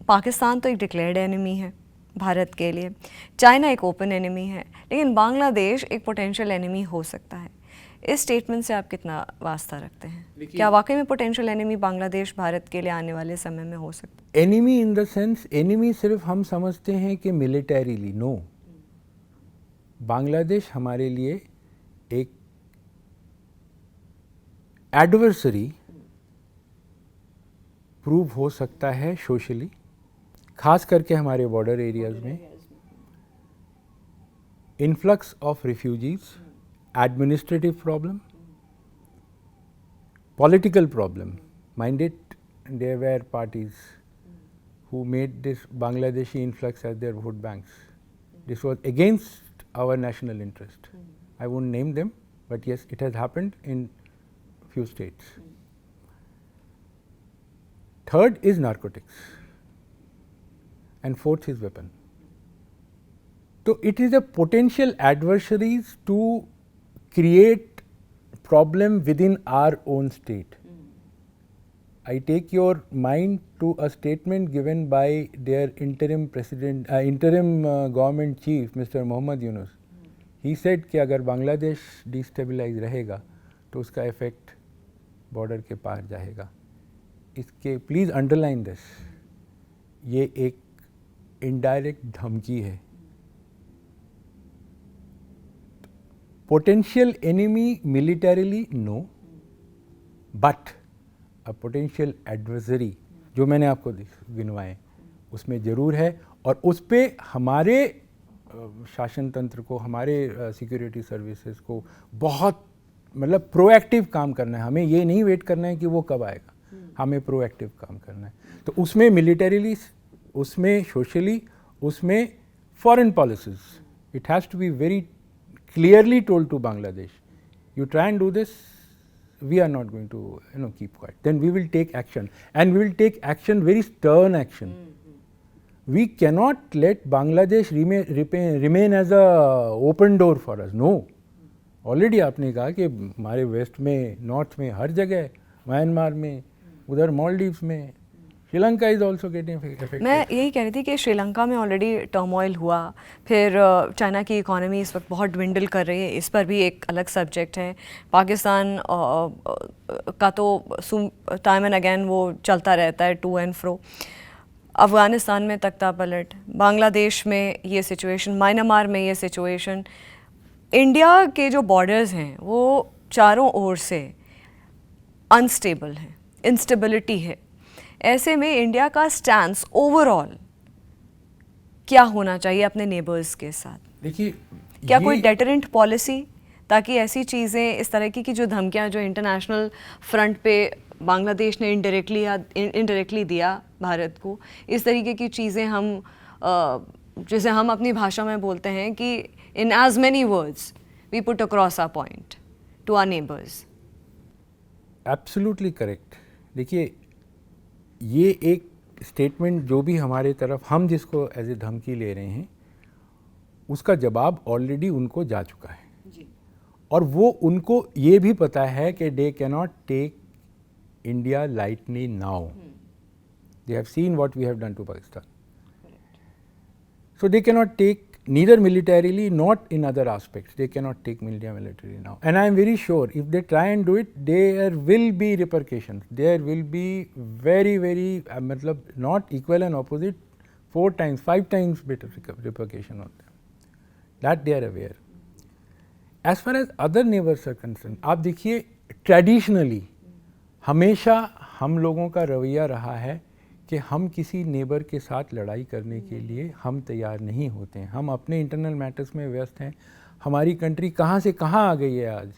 पाकिस्तान तो एक डिक्लेयर्ड एनिमी है भारत के लिए, चाइना एक ओपन एनिमी है, लेकिन बांग्लादेश एक पोटेंशियल एनिमी हो सकता है। इस स्टेटमेंट से आप कितना वास्ता रखते हैं? क्या वाकई में पोटेंशियल एनिमी बांग्लादेश भारत के लिए आने वाले समय में हो सकता है? Enemy in the sense, enemy सिर्फ हम समझते हैं कि मिलिटरीली, नो। बांग्लादेश हमारे लिए एक एडवर्सरी प्रूव हो सकता है सोशली, खास करके हमारे बॉर्डर एरियाज में। Influx of refugees, administrative problem, political problem. Mind it, there were parties who made this Bangladeshi influx as their vote banks. This was against our national interest. I won't name them, but yes, it has happened in few states. Third is narcotics, and fourth is weapon. So it is a potential adversaries to create problem within our own state. I take your mind to a statement given by their interim president, government chief, Mr. Mohammad Yunus. He said कि अगर बांग्लादेश डिस्टेबलाइज रहेगा तो उसका इफेक्ट बॉर्डर के पार जाएगा। इसके प्लीज़ अंडरलाइन दिस, ये एक इनडायरेक्ट धमकी है। Potential enemy militarily, no, but a potential adversary जो मैंने आपको गिनवाए उसमें ज़रूर है, और उस पर हमारे शासन तंत्र को, हमारे सिक्योरिटी सर्विसेज को बहुत मतलब प्रोएक्टिव काम करना है। हमें ये नहीं वेट करना है कि वो कब आएगा, हमें प्रोएक्टिव काम करना है। तो उसमें मिलिटरीली, उसमें सोशली, उसमें foreign policies, it has to be very clearly told to Bangladesh, you try and do this, we are not going to keep quiet. Then we will take action, and we will take action, very stern action. We cannot let Bangladesh remain as a open door for us. No. Already आपने कहा कि हमारे वेस्ट में, नॉर्थ में, हर जगह, म्यांमार में, उधर मालदीव्स में, Sri Lanka is also getting affected. मैं यही कह रही थी कि श्रीलंका में ऑलरेडी टर्मोइल हुआ, फिर चाइना की इकोनॉमी इस वक्त बहुत ड्विंडल कर रही है, इस पर भी एक अलग सब्जेक्ट है। पाकिस्तान का तो टाइम एंड अगेन वो चलता रहता है, टू एंड फ्रो। अफ़गानिस्तान में तख्ता पलट, बांग्लादेश में ये सिचुएशन, म्यांमार में ये सिचुएशन, इंडिया के जो बॉर्डर्स हैं वो चारों ओर से अनस्टेबल हैं, इंस्टेबिलिटी है। ऐसे में इंडिया का स्टैंस ओवरऑल क्या होना चाहिए अपने नेबर्स के साथ? देखिए, क्या कोई डेटरेंट पॉलिसी ताकि ऐसी चीज़ें, इस तरह की जो धमकियाँ जो इंटरनेशनल फ्रंट पे बांग्लादेश ने इनडायरेक्टली दिया भारत को, इस तरीके की चीज़ें हम जैसे हम अपनी भाषा में बोलते हैं कि in as many words we put across our point to our neighbours. Absolutely correct. देखिए, ये एक स्टेटमेंट जो भी हमारे तरफ हम जिसको एज ए धमकी ले रहे हैं, उसका जवाब ऑलरेडी उनको जा चुका है जी। और वो उनको ये भी पता है कि they can not take India lightly now. They have seen what we have done to Pakistan, so they cannot take neither militarily not in other aspects. They cannot take India militarily now, and I am very sure if they try and do it, there will be repercussions. There will be very matlab not equal and opposite, 4 times 5 times better repercussion on them. That they are aware. As far as other neighbors are concerned, आप देखिए traditionally हमेशा हम लोगों का रवैया रहा है कि हम किसी नेबर के साथ लड़ाई करने के लिए हम तैयार नहीं होते हैं। हम अपने इंटरनल मैटर्स में व्यस्त हैं। हमारी कंट्री कहाँ से कहाँ आ गई है आज,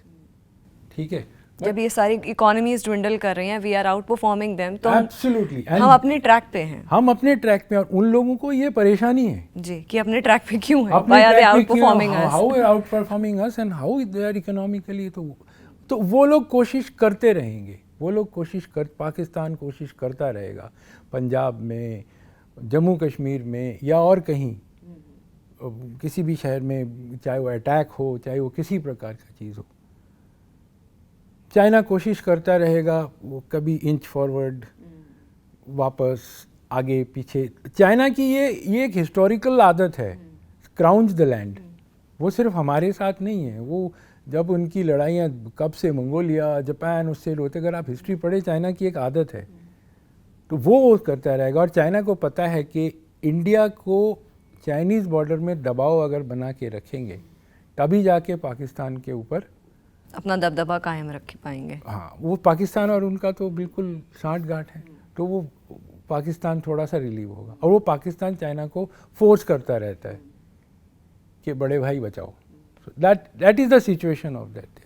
ठीक है। जब ये सारी इकोनॉमीज ड्विंडल कर रही हैं, we are outperforming them, तो एब्सोल्युटली हम अपने ट्रैक पे हैं। हम अपने ट्रैक पे, और उन लोगों को ये परेशानी है जी कि अपने ट्रैक पे क्यों है, why are they outperforming us, how are outperforming us and how they are economically. तो वो लोग कोशिश करते रहेंगे, वो लोग पाकिस्तान कोशिश करता रहेगा, पंजाब में, जम्मू कश्मीर में या और कहीं किसी भी शहर में, चाहे वो अटैक हो, चाहे वो किसी प्रकार का चीज़ हो, चाइना कोशिश करता रहेगा। वो कभी इंच फॉरवर्ड, वापस आगे पीछे। चाइना की ये एक हिस्टोरिकल आदत है, क्राउन्स द लैंड। वो सिर्फ हमारे साथ नहीं है, वो जब उनकी लड़ाइयाँ कब से मंगोलिया, जापान, उससे होते, अगर आप हिस्ट्री पढ़े, चाइना की एक आदत है, तो वो करता रहेगा। और चाइना को पता है कि इंडिया को चाइनीज़ बॉर्डर में दबाव अगर बना के रखेंगे, तभी जाके पाकिस्तान के ऊपर अपना दबदबा कायम रख पाएंगे। हाँ, वो पाकिस्तान और उनका तो बिल्कुल साठगांठ है, तो वो पाकिस्तान थोड़ा सा रिलीव होगा। और वो पाकिस्तान चाइना को फोर्स करता रहता है कि बड़े भाई बचाओ। That is the situation of that.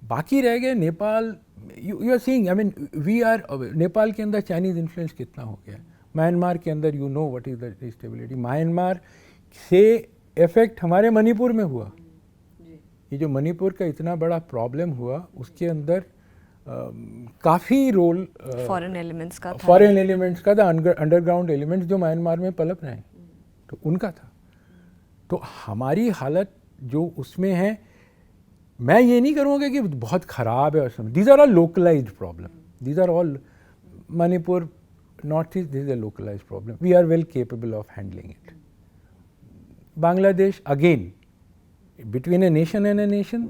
बाकी रह गए Nepal. You are seeing, I mean we are, Nepal के अंदर चाइनीज़ इन्फ्लुएंस कितना हो गया है। म्यांमार के अंदर you know what is the instability. Myanmar से इफेक्ट हमारे मणिपुर में हुआ। ये जो मणिपुर का इतना बड़ा प्रॉब्लम हुआ, उसके अंदर काफ़ी रोल फॉरेन एलिमेंट्स का था, अंडरग्राउंड एलिमेंट्स जो म्यांमार में पलप रहे हैं, तो उनका था। तो हमारी हालत जो उसमें है, मैं ये नहीं करूँगा कि बहुत ख़राब है। और these are all localised problem, these are all Manipur, north east, this is a localised problem. We are well capable of handling it. Bangladesh again between a nation and a nation,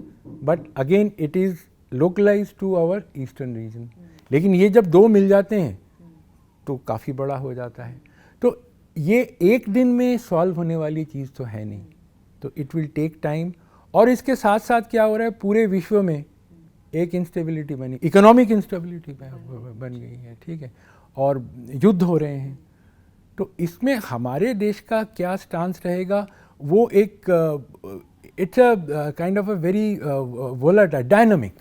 but again it is localized to our eastern region. लेकिन ये जब दो मिल जाते हैं तो काफ़ी बड़ा हो जाता है। तो ये एक दिन में सॉल्व होने वाली चीज़ तो है नहीं, तो इट विल टेक टाइम। और इसके साथ साथ क्या हो रहा है, पूरे विश्व में एक इंस्टेबिलिटी बनी, इकोनॉमिक इंस्टेबिलिटी बन गई है, ठीक है, और युद्ध हो रहे हैं। तो इसमें हमारे देश का क्या स्टांस रहेगा, वो एक it's a kind of a very volatile, dynamic.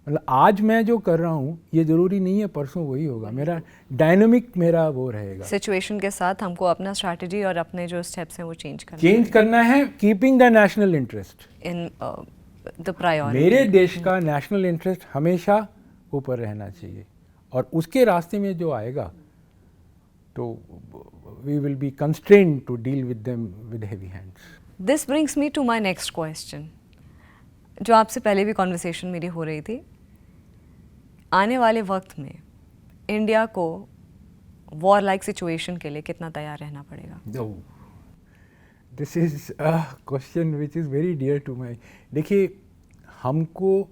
मतलब आज मैं जो कर रहा हूँ ये ज़रूरी नहीं है परसों वही होगा, मेरा डायनामिक मेरा वो रहेगा। सिचुएशन के साथ हमको अपना स्ट्रैटेजी और अपने जो स्टेप्स हैं वो चेंज करना है, keeping the national interest in the priority. मेरे देश का नेशनल इंटरेस्ट हमेशा ऊपर रहना चाहिए, और उसके रास्ते में जो आएगा तो we will be constrained to deal with them with heavy hands. This brings me to my next question, जो आपसे पहले भी कॉन्वर्सेशन मेरी हो रही थी। आने वाले वक्त में इंडिया को वॉर लाइक सिचुएशन के लिए कितना तैयार रहना पड़ेगा? This is a question which is very dear to my. देखिए, हमको,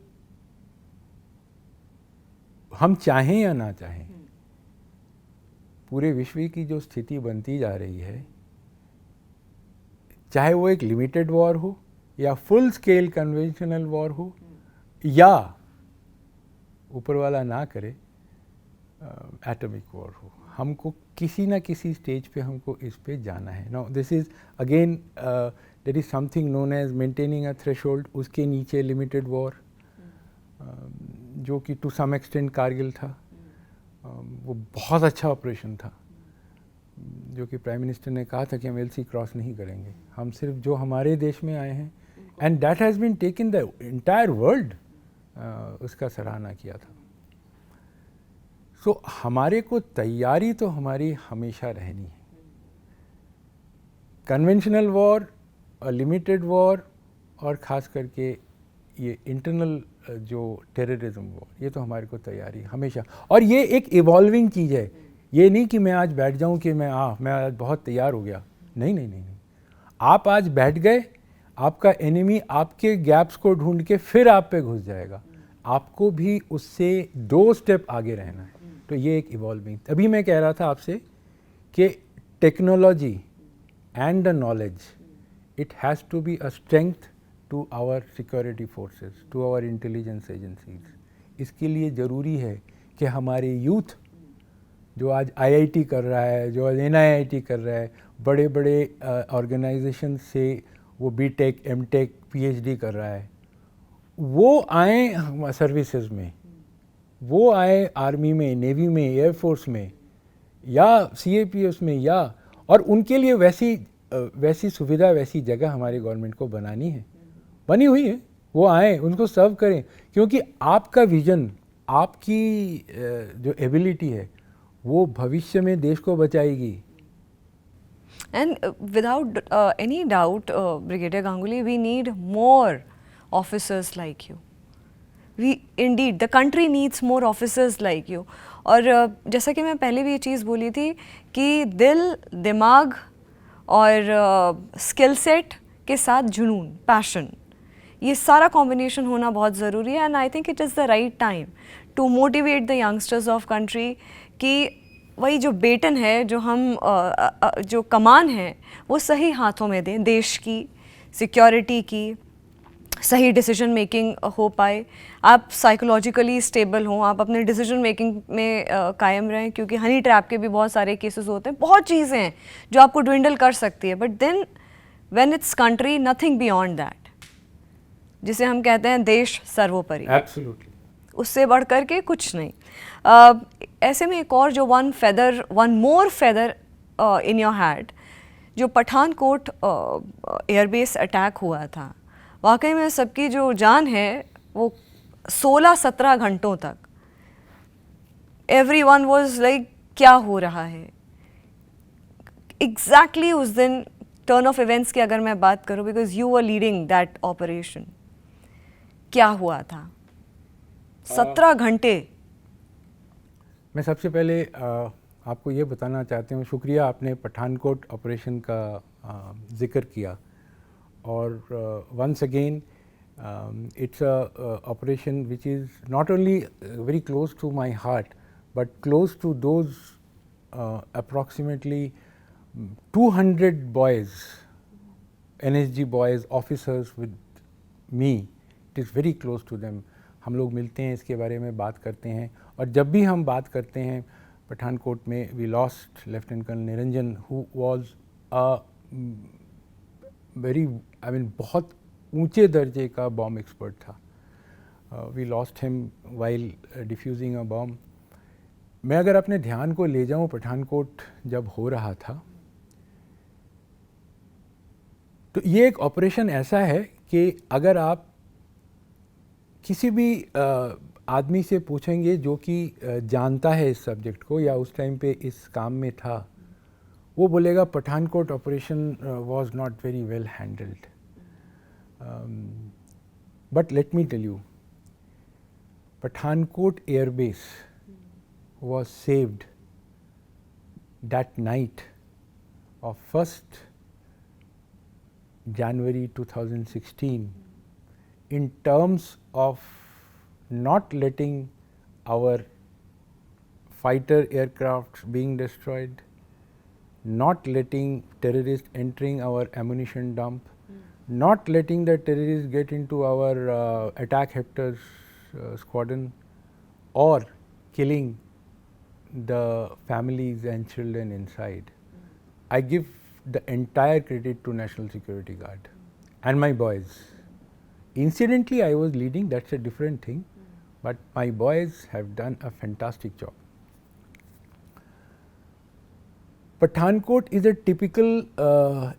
हम चाहें या ना चाहें, पूरे विश्व की जो स्थिति बनती जा रही है, चाहे वो एक लिमिटेड वॉर हो या फुल स्केल कन्वेंशनल वॉर हो, या ऊपर वाला ना करे एटॉमिक वॉर हो, हमको किसी ना किसी स्टेज पे हमको इस पे जाना है। Now this is again there is something known as maintaining a threshold, उसके नीचे लिमिटेड वॉर, जो कि टू सम एक्सटेंट कारगिल था। वो बहुत अच्छा ऑपरेशन था, जो कि प्राइम मिनिस्टर ने कहा था कि हम एलसी क्रॉस नहीं करेंगे, हम सिर्फ जो हमारे देश में आए हैं, and that has been taken the entire world, उसका सराहना किया था। सो हमारे को तैयारी तो हमारी हमेशा रहनी है। कन्वेंशनल वॉर, लिमिटेड वॉर, और ख़ास करके ये इंटरनल जो टेररिज्म वॉर, ये तो हमारे को तैयारी हमेशा। और ये एक इवॉल्विंग चीज़ है, ये नहीं कि मैं आज बैठ जाऊं कि मैं आज बहुत तैयार हो गया। नहीं नहीं नहीं नहीं, आप आज बैठ गए, आपका एनिमी आपके गैप्स को ढूंढ के फिर आप पे घुस जाएगा, आपको भी उससे 2 स्टेप आगे रहना है। तो ये एक इवॉल्विंग। अभी मैं कह रहा था आपसे कि technology and the knowledge, it has to be a strength to our security forces, to our intelligence agencies. इसके लिए ज़रूरी है कि हमारे यूथ जो आज आईआईटी कर रहा है, जो आज एनआईआईटी कर रहा है, बड़े बड़े ऑर्गेनाइजेशन से वो बीटेक, एमटेक, पीएचडी कर रहा है, वो आए सर्विसेज में, वो आए आर्मी में, नेवी में, एयरफोर्स में, या सीएपीएफ में, या और उनके लिए वैसी सुविधा, वैसी जगह हमारी गवर्नमेंट को बनानी है, बनी हुई है। वो आए, उनको सर्व करें, क्योंकि आपका विजन, आपकी जो एबिलिटी है, वो भविष्य में देश को बचाएगी। And without any doubt, Brigadier Ganguly, we need more officers like you. Indeed, the country needs more officers like you. और जैसा कि मैं पहले भी ये चीज़ बोली थी कि दिल, दिमाग और स्किल सेट के साथ जुनून, पैशन, ये सारा कॉम्बिनेशन होना बहुत ज़रूरी है। And I think it is the right time to motivate the youngsters of country कि वही जो बेटन है, जो हम जो कमान है, वो सही हाथों में दें, देश की सिक्योरिटी की, सही डिसीजन मेकिंग हो पाए, आप साइकोलॉजिकली स्टेबल हों, आप अपने डिसीजन मेकिंग में कायम रहें, क्योंकि हनी ट्रैप के भी बहुत सारे केसेस होते हैं, बहुत चीज़ें हैं जो आपको ड्विंडल कर सकती है, but then when it's country, nothing beyond that, जिसे हम कहते हैं देश सर्वोपरि। एब्सोल्युटली, उससे बढ़ कर के कुछ नहीं। ऐसे में एक और जो one more feather in your hat, जो पठानकोट एयरबेस अटैक हुआ था, वाकई में सबकी जो जान है वो 16-17 घंटों तक एवरीवन वाज लाइक क्या हो रहा है। एग्जैक्टली उस दिन टर्न ऑफ इवेंट्स की अगर मैं बात करूं, because you were leading that operation, क्या हुआ था 17 घंटे? मैं सबसे पहले आपको ये बताना चाहती हूँ, शुक्रिया आपने पठानकोट ऑपरेशन का जिक्र किया, और once again it's a operation which is not only very close to my heart, but close to those approximately 200 boys, NSG boys, officers with me. It is very close to them. हम लोग मिलते हैं, इसके बारे में बात करते हैं, और जब भी हम बात करते हैं पठानकोट में, we lost Lieutenant Colonel Niranjan, who was a very, I mean, बहुत ऊंचे दर्जे का बॉम्ब एक्सपर्ट था. We lost him while defusing a bomb. मैं अगर अपने ध्यान को ले जाऊं, पठानकोट जब हो रहा था, तो ये एक ऑपरेशन ऐसा है कि अगर आप किसी भी आदमी से पूछेंगे जो कि जानता है इस सब्जेक्ट को या उस टाइम पे इस काम में था, वो बोलेगा Pathankot operation was not very well handled. But let me tell you, Pathankot Air Base was saved that night of 1st January 2016 in terms of not letting our fighter aircraft being destroyed, not letting terrorists entering our ammunition dump, not letting the terrorists get into our attack Hector's squadron, or killing the families and children inside. I give the entire credit to National Security Guard. and my boys. Incidentally, I was leading, that's a different thing, but my boys have done a fantastic job. Pathankot is a typical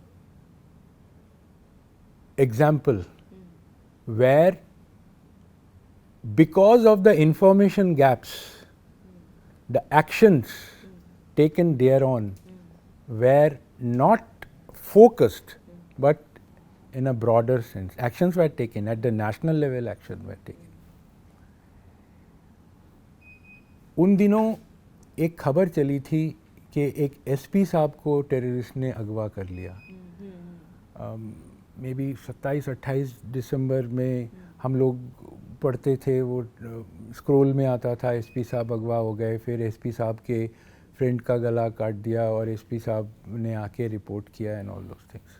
example where, because of the information gaps, the actions taken thereon were not focused, but in a broader sense. Actions were taken at the national level, actions were taken. उन दिनों एक खबर चली थी कि एक एसपी साहब को टेररिस्ट ने अगवा कर लिया. मे बी 27-28 दिसंबर में हम लोग पढ़ते थे, वो स्क्रोल में आता था एसपी साहब अगवा हो गए, फिर एसपी साहब के फ्रेंड का गला काट दिया और एसपी साहब ने आके रिपोर्ट किया and all those things.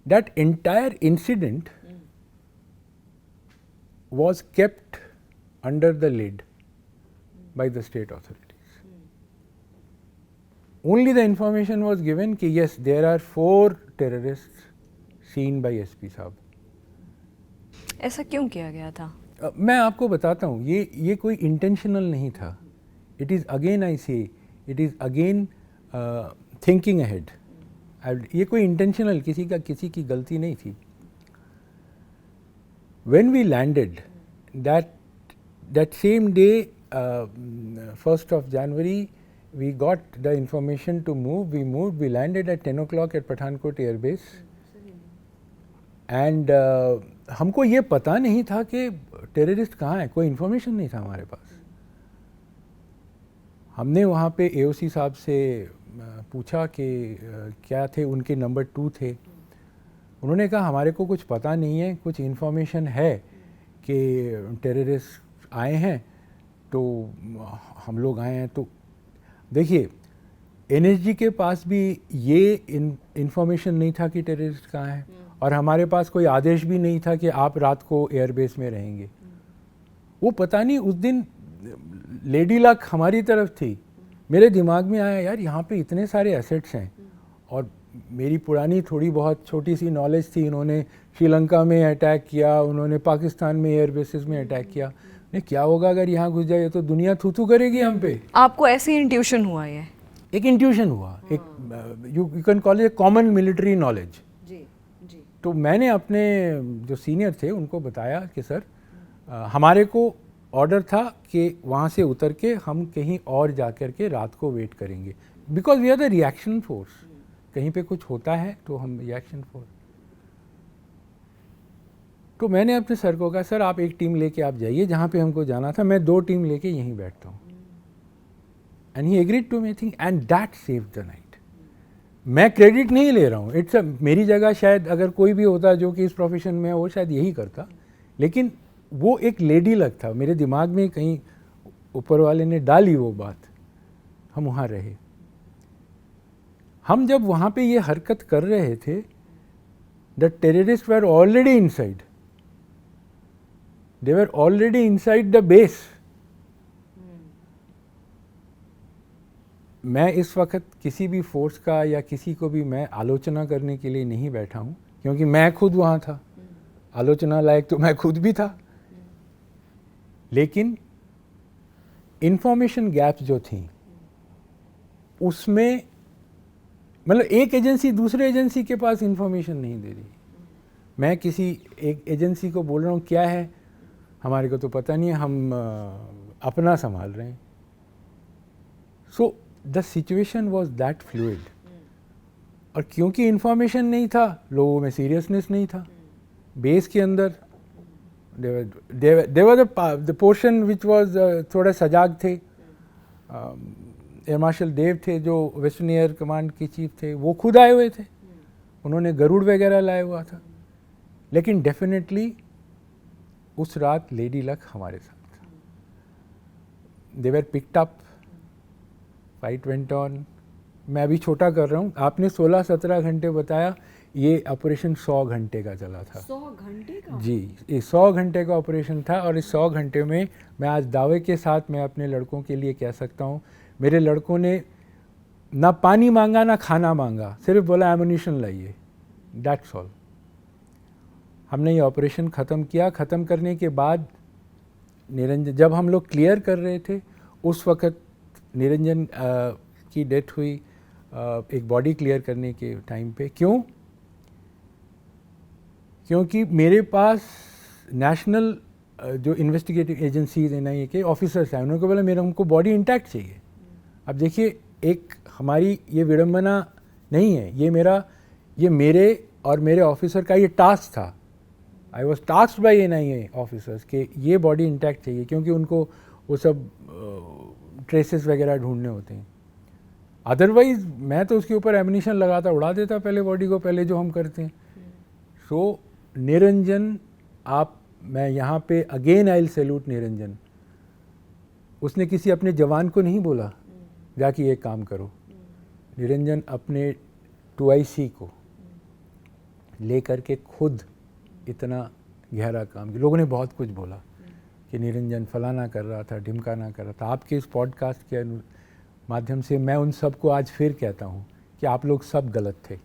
That entire incident was kept under the lid by the state authorities. Only the information was given कि yes, there are 4 terrorists seen by SP साहब. ऐसा क्यों किया गया था? मैं आपको बताता हूँ, ये कोई इंटेंशनल नहीं था. इट इज़ अगेन आई से, it is again thinking ahead. ये कोई इंटेंशनल किसी की गलती नहीं थी. When we landed, that same day, 1st of January, we got the information to move. We moved. We landed at 10 o'clock at Pathankot Air Base. And हमको ये पता नहीं था कि टेररिस्ट कहाँ है, कोई इन्फॉर्मेशन नहीं था हमारे पास. हमने वहाँ पे AOC साहब से पूछा कि क्या थे, उनके नंबर 2 थे. उन्होंने कहा हमारे को कुछ पता नहीं है, कुछ इन्फॉर्मेशन है कि टेररिस्ट आए हैं तो हम लोग आए हैं. तो देखिए, NSG के पास भी ये इन्फॉर्मेशन नहीं था कि टेररिस्ट कहाँ हैं, और हमारे पास कोई आदेश भी नहीं था कि आप रात को एयरबेस में रहेंगे. वो पता नहीं उस दिन लेडी लक हमारी तरफ थी. मेरे दिमाग में आया, यार यहाँ पे इतने सारे एसेट्स हैं, और मेरी पुरानी थोड़ी बहुत छोटी सी नॉलेज थी. इन्होंने श्रीलंका में अटैक किया, उन्होंने पाकिस्तान में एयर बेसिस में अटैक किया. क्या होगा अगर यहाँ घुस जाए तो दुनिया थू करेगी हम पे. आपको ऐसी इंट्यूशन हुआ? ये एक इंट्यूशन हुआ, एक you can call it common military knowledge. तो मैंने अपने जो सीनियर थे उनको बताया कि सर, हमारे को ऑर्डर था कि वहाँ से उतर के हम कहीं और जा कर के रात को वेट करेंगे, because we are the reaction force. कहीं पे कुछ होता है तो हम रिएक्शन फोर्स. तो मैंने अपने सर को कहा, सर आप एक टीम लेके आप जाइए जहाँ पे हमको जाना था, मैं 2 टीम लेके यहीं बैठता हूँ. And he agreed to me thing, and that saved the night. मैं क्रेडिट नहीं ले रहा हूँ, इट्स मेरी जगह शायद अगर कोई भी होता जो कि इस प्रोफेशन में है वो शायद यही करता, लेकिन वो एक लेडी लक था. मेरे दिमाग में कहीं ऊपर वाले ने डाली वो बात, हम वहाँ रहे. हम जब वहाँ पे ये हरकत कर रहे थे, the terrorist were already inside, they were already inside the base. मैं इस वक्त किसी भी फोर्स का या किसी को भी मैं आलोचना करने के लिए नहीं बैठा हूँ, क्योंकि मैं खुद वहाँ था. आलोचना लायक तो मैं खुद भी था. लेकिन इंफॉर्मेशन गैप्स जो थी उसमें, मतलब एक एजेंसी दूसरे एजेंसी के पास इंफॉर्मेशन नहीं दे रही. मैं किसी एक एजेंसी को बोल रहा हूँ क्या है, हमारे को तो पता नहीं है, हम अपना संभाल रहे हैं. So the situation was that fluid. और क्योंकि इंफॉर्मेशन नहीं था, लोगों में सीरियसनेस नहीं था. बेस के अंदर देवर द पोर्शन विच वॉज थोड़ा सजाग थे. एयर मार्शल देव थे जो वेस्टर्न एयर कमांड के चीफ थे, वो खुद आए हुए थे, उन्होंने गरुड़ वगैरह लाया हुआ था. लेकिन डेफिनेटली उस रात लेडी लक हमारे साथ था. They were picked up, fight went on. मैं अभी छोटा कर रहा हूँ, आपने 16-17 घंटे बताया, ये ऑपरेशन 100 घंटे का चला था. 100 घंटे का? जी, ये 100 घंटे का ऑपरेशन था. और इस 100 घंटे में मैं आज दावे के साथ मैं अपने लड़कों के लिए कह सकता हूँ, मेरे लड़कों ने ना पानी मांगा ना खाना मांगा, सिर्फ बोला एमुनिशन लाइए, दैट्स ऑल। हमने ये ऑपरेशन ख़त्म किया। ख़त्म करने के बाद निरंजन, जब हम लोग क्लियर कर रहे थे उस वक़्त निरंजन की डेथ हुई एक बॉडी क्लियर करने के टाइम पे। क्यों? क्योंकि मेरे पास नेशनल जो इन्वेस्टिगेटिव एजेंसीज NIA के ऑफिसर्स हैं, उन्होंने बोला मेरा हमको बॉडी इंटैक्ट चाहिए। अब देखिए, एक हमारी ये विडम्बना नहीं है, ये मेरे और मेरे ऑफिसर का ये टास्क था। I was tasked by NIA officers के ये बॉडी इंटैक्ट चाहिए, क्योंकि उनको वो सब ट्रेसेस वगैरह ढूंढने होते हैं। अदरवाइज मैं तो उसके ऊपर एमिनिशन लगाता, उड़ा देता पहले बॉडी को, पहले जो हम करते हैं। सो निरंजन, मैं यहाँ पे again I will salute Niranjan. उसने किसी अपने जवान को नहीं बोला जाके ये काम करो। निरंजन अपने 2IC को लेकर के खुद इतना गहरा काम किया। लोगों ने बहुत कुछ बोला कि निरंजन फलाना कर रहा था, ढिमकाना कर रहा था। आपके इस पॉडकास्ट के माध्यम से मैं उन सबको आज फिर कहता हूँ कि आप लोग सब गलत थे।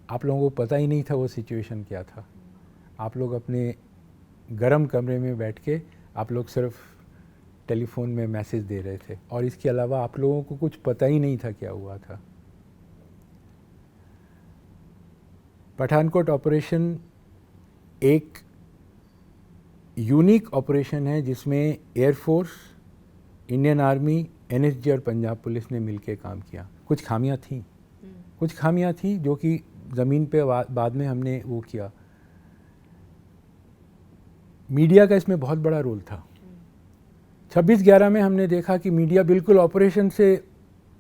आप लोगों को पता ही नहीं था वो सिचुएशन क्या था। आप लोग अपने गरम कमरे में बैठ के आप लोग सिर्फ टेलीफोन में मैसेज दे रहे थे, और इसके अलावा आप लोगों को कुछ पता ही नहीं था क्या हुआ था। पठानकोट ऑपरेशन एक यूनिक ऑपरेशन है जिसमें एयरफोर्स, इंडियन आर्मी, NSG और पंजाब पुलिस ने मिलकर काम किया। कुछ खामियां थी जो कि ज़मीन पे बाद में हमने वो किया। मीडिया का इसमें बहुत बड़ा रोल था। 26/11 में हमने देखा कि मीडिया बिल्कुल ऑपरेशन से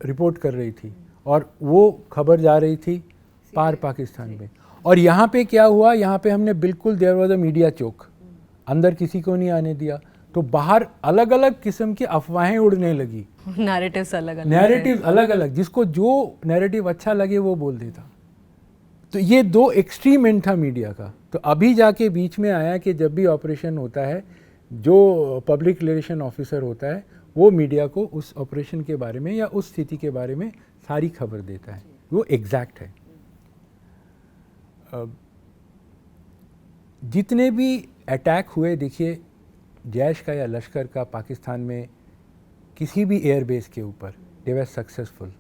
रिपोर्ट कर रही थी और वो खबर जा रही थी पार पाकिस्तान में। और यहाँ पे क्या हुआ, यहाँ पे हमने बिल्कुल देयर वाज अ मीडिया चोक, अंदर किसी को नहीं आने दिया। तो बाहर अलग अलग किस्म की अफवाहें उड़ने लगी, नैरेटिव्स अलग अलग, जिसको जो नैरेटिव अच्छा लगे वो बोल देता। तो ये दो एक्सट्रीम एंड था मीडिया का। तो अभी जाके बीच में आया कि जब भी ऑपरेशन होता है, जो पब्लिक रिलेशन ऑफिसर होता है वो मीडिया को उस ऑपरेशन के बारे में या उस स्थिति के बारे में सारी खबर देता है, वो एग्जैक्ट है। जितने भी अटैक हुए, देखिए जैश का या लश्कर का पाकिस्तान में किसी भी एयरबेस के ऊपर, दे वर सक्सेसफुल।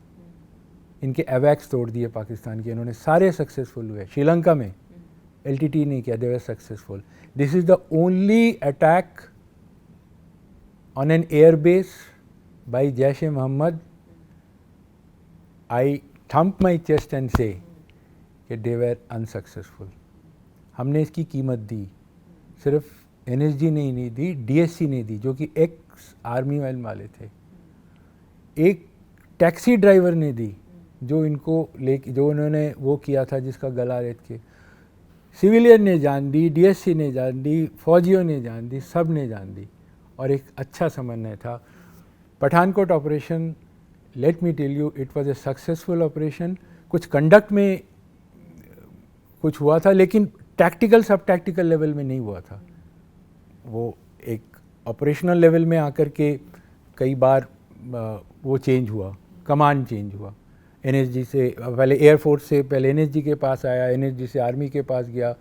इनके एवैक्स तोड़ दिए पाकिस्तान के, इन्होंने सारे सक्सेसफुल हुए। श्रीलंका में LTT नहीं किया, they were successful. This is the only attack on an airbase by Jaish-e-Mohammed. I thump my chest and say कि दे वर अनसक्सेसफुल। हमने इसकी कीमत दी, सिर्फ NSG ने ही नहीं दी, DSC ने दी, जो कि एक्स आर्मी वाले थे। एक टैक्सी ड्राइवर ने दी जो इनको जो उन्होंने वो किया था, जिसका गला रेत के। सिविलियन ने जान दी, DSC ने जान दी, फौजियों ने जान दी, सब ने जान दी। और एक अच्छा समन्वय था। Pathankot operation, let me tell you, it was a successful operation. कुछ कंडक्ट में कुछ हुआ था, लेकिन टैक्टिकल सब टैक्टिकल लेवल में नहीं हुआ था। वो एक ऑपरेशनल लेवल में आकर के कई बार वो चेंज हुआ, कमांड चेंज हुआ। NSG से पहले एयरफोर्स से पहले NSG के पास आया, NSG से आर्मी के पास गया।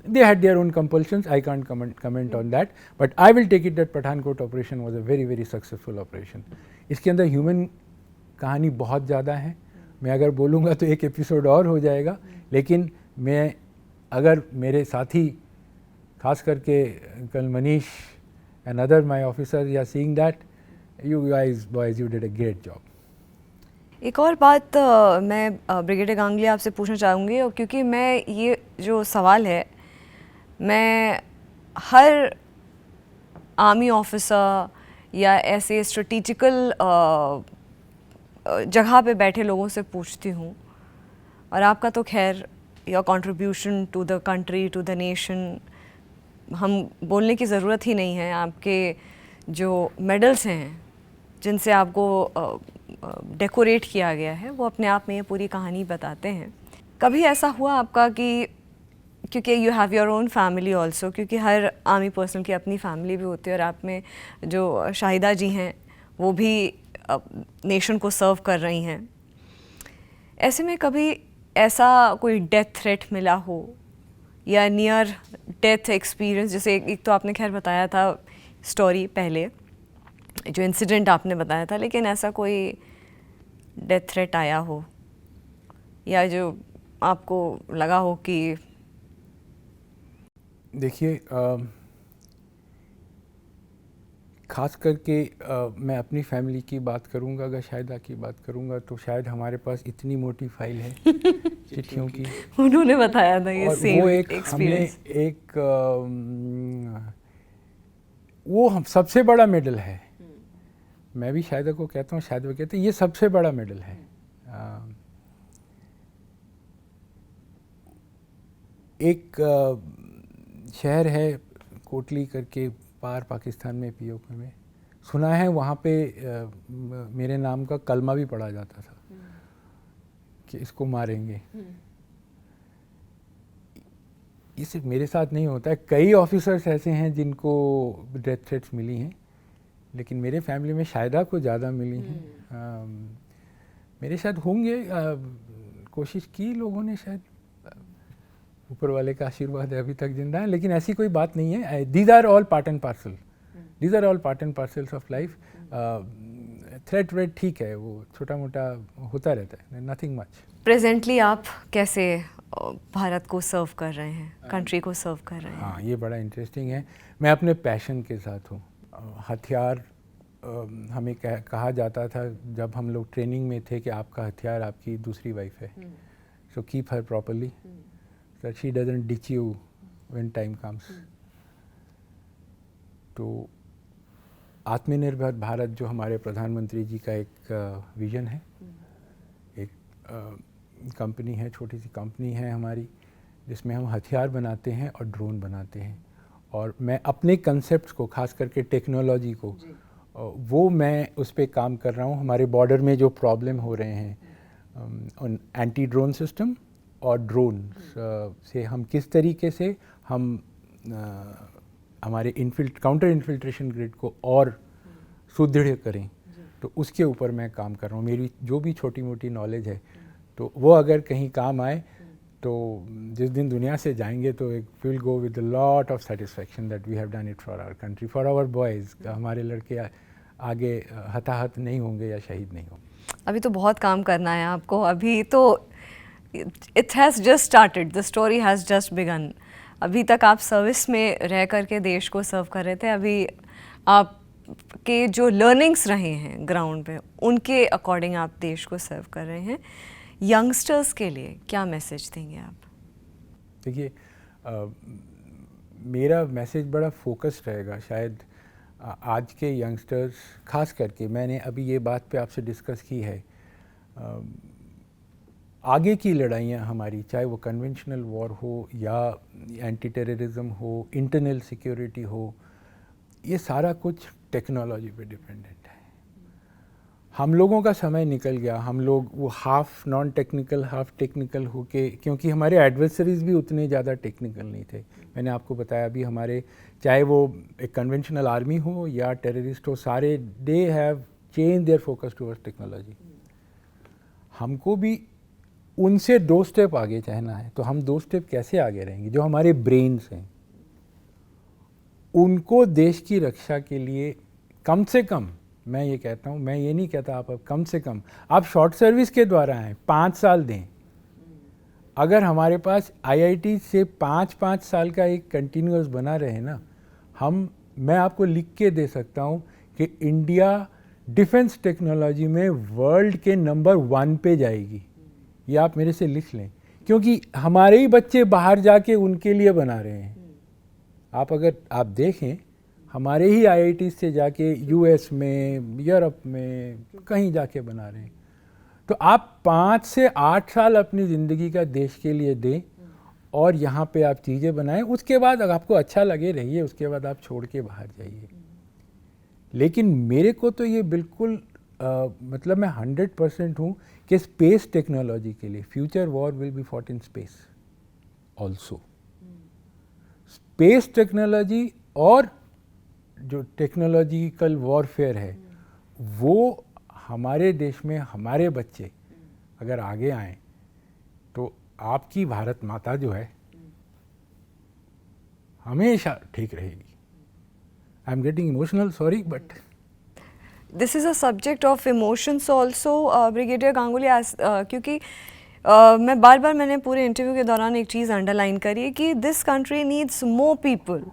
They had their own compulsions, I can't comment on that, but I will take it that Pathankot operation was a very very successful operation. इसके अंदर ह्यूमन कहानी बहुत ज़्यादा है। मैं अगर बोलूँगा तो एक एपिसोड और हो जाएगा, लेकिन मैं अगर मेरे साथी खास करके कल Manish and other my officer या seeing that, you guys boys you did a great job. एक और बात मैं ब्रिगेडियर गांगुली आपसे पूछना चाहूँगी, और क्योंकि मैं ये जो सवाल है मैं हर आर्मी ऑफिसर या ऐसे स्ट्रेटिजिकल जगह पे बैठे लोगों से पूछती हूँ, और आपका तो खैर your contribution to the country, to the nation, हम बोलने की ज़रूरत ही नहीं है। आपके जो मेडल्स हैं जिनसे आपको डेकोरेट किया गया है, वो अपने आप में ये पूरी कहानी बताते हैं। कभी ऐसा हुआ आपका कि, क्योंकि you have your own family also, क्योंकि हर आर्मी पर्सन की अपनी फैमिली भी होती है, और आप में जो शाहिदा जी हैं वो भी नेशन को सर्व कर रही हैं, ऐसे में कभी ऐसा कोई डेथ थ्रेट मिला हो या नियर डेथ एक्सपीरियंस, जैसे एक तो आपने खैर बताया था स्टोरी पहले, जो इंसिडेंट आपने बताया था, लेकिन ऐसा कोई डेथ थ्रेट आया हो या जो आपको लगा हो कि देखिए, ख़ास करके मैं अपनी फैमिली की बात करूंगा, अगर शायदा की बात करूंगा तो शायद हमारे पास इतनी मोटी फाइल है चिट्ठियों की। उन्होंने बताया था ये और सेम वो एक हमने एक वो हम सबसे बड़ा मेडल है। मैं भी शायदा को कहता हूँ, शायद वो कहते हैं ये सबसे बड़ा मेडल है। एक शहर है कोटली करके, पार पाकिस्तान में, पीओके में, सुना है वहाँ पे मेरे नाम का कलमा भी पढ़ा जाता था कि इसको मारेंगे। ये सिर्फ मेरे साथ नहीं होता है, कई ऑफिसर्स ऐसे हैं जिनको डेथ थ्रेट्स मिली हैं, लेकिन मेरे फैमिली में शायदा को ज़्यादा मिली हैं। मेरे शायद होंगे, कोशिश की लोगों ने, शायद ऊपर वाले का आशीर्वाद है, अभी तक जिंदा है, लेकिन ऐसी कोई बात नहीं है। These are all part and parcel, these are all part and parcels of life. Threat व्रेट ठीक है, वो छोटा मोटा होता रहता है, नथिंग मच। प्रेजेंटली आप कैसे भारत को सर्व कर रहे हैं, कंट्री को सर्व कर रहे हैं? हाँ, ये बड़ा इंटरेस्टिंग है। मैं अपने पैशन के साथ हूँ। हथियार हमें कहा जाता था जब हम लोग ट्रेनिंग में थे कि आपका हथियार आपकी दूसरी वाइफ है, so keep her properly that she doesn't ditch you when time comes। तो आत्मनिर्भर भारत जो हमारे प्रधानमंत्री जी का एक विज़न है, एक कंपनी है, छोटी सी कंपनी है हमारी, जिसमें हम हथियार बनाते हैं और ड्रोन बनाते हैं। और मैं अपने कंसेप्ट्स को, खास करके टेक्नोलॉजी को, वो मैं उस पर काम कर रहा हूँ। हमारे बॉर्डर में जो प्रॉब्लम हो रहे हैं, एंटी ड्रोन सिस्टम और ड्रोन से हम किस तरीके से हम हमारे काउंटर इन्फिल्ट्रेशन ग्रिड को और सुदृढ़ करें, तो उसके ऊपर मैं काम कर रहा हूँ। मेरी जो भी छोटी मोटी नॉलेज है, तो वो अगर कहीं काम आए, तो जिस दिन दुनिया से जाएंगे तो एक will go with a lot of satisfaction that we have done it for our country, for our boys. हमारे लड़के आगे हताहत नहीं होंगे या शहीद नहीं होंगे। अभी तो बहुत काम करना है आपको, अभी तो it has just started, the story has just begun। अभी तक आप सर्विस में रह करके देश को सर्व कर रहे थे, अभी आपके जो लर्निंग्स रहे हैं ग्राउंड पे, उनके अकॉर्डिंग आप देश को सर्व कर रहे हैं। यंगस्टर्स के लिए क्या मैसेज देंगे आप? देखिए, मेरा मैसेज बड़ा फोकस्ड रहेगा। शायद आज के यंगस्टर्स, खास करके मैंने अभी ये बात पे आपसे डिस्कस की है, आगे की लड़ाइयाँ हमारी, चाहे वो कन्वेंशनल वॉर हो या एंटी टेररिज्म हो, इंटरनल सिक्योरिटी हो, ये सारा कुछ टेक्नोलॉजी पे डिपेंडेंट है। हम लोगों का समय निकल गया, हम लोग वो half non technical half technical होके, क्योंकि हमारे एडवर्सरीज भी उतने ज़्यादा टेक्निकल नहीं थे। मैंने आपको बताया अभी, हमारे चाहे वो एक कन्वेंशनल आर्मी हो या टेररिस्ट हो, सारे they have change their focus towards technology. हमको भी उनसे 2 स्टेप आगे चलना है, तो हम 2 स्टेप कैसे आगे रहेंगे? जो हमारे ब्रेन्स हैं, उनको देश की रक्षा के लिए कम से कम, मैं ये कहता हूँ, मैं ये नहीं कहता आप कम से कम आप शॉर्ट सर्विस के द्वारा हैं 5 साल दें। अगर हमारे पास IIT से 5-5 साल का एक कंटिन्यूअस बना रहे ना, मैं आपको लिख के दे सकता हूँ कि इंडिया डिफेंस टेक्नोलॉजी में वर्ल्ड के नंबर 1 पे जाएगी। ये आप मेरे से लिख लें, क्योंकि हमारे ही बच्चे बाहर जाके उनके लिए बना रहे हैं। अगर आप देखें, हमारे ही IIT से जाके US में, यूरोप में कहीं जाके बना रहे हैं। तो आप 5 से 8 साल अपनी ज़िंदगी का देश के लिए दें और यहाँ पे आप चीज़ें बनाएं। उसके बाद अगर आपको अच्छा लगे रहिए, उसके बाद आप छोड़ के बाहर जाइए। लेकिन मेरे को तो ये बिल्कुल मतलब मैं 100% हूँ कि स्पेस टेक्नोलॉजी के लिए future war will be fought in space also. Space technology और जो टेक्नोलॉजिकल वॉरफेयर है, वो हमारे देश में हमारे बच्चे अगर आगे आएँ तो आपकी भारत माता जो है हमेशा ठीक रहेगी। I am getting emotional, sorry, but this is a subject of emotions also brigadier Ganguly, क्योंकि मैं बार बार मैंने पूरे इंटरव्यू के दौरान एक चीज़ अंडरलाइन करी है कि this country needs more people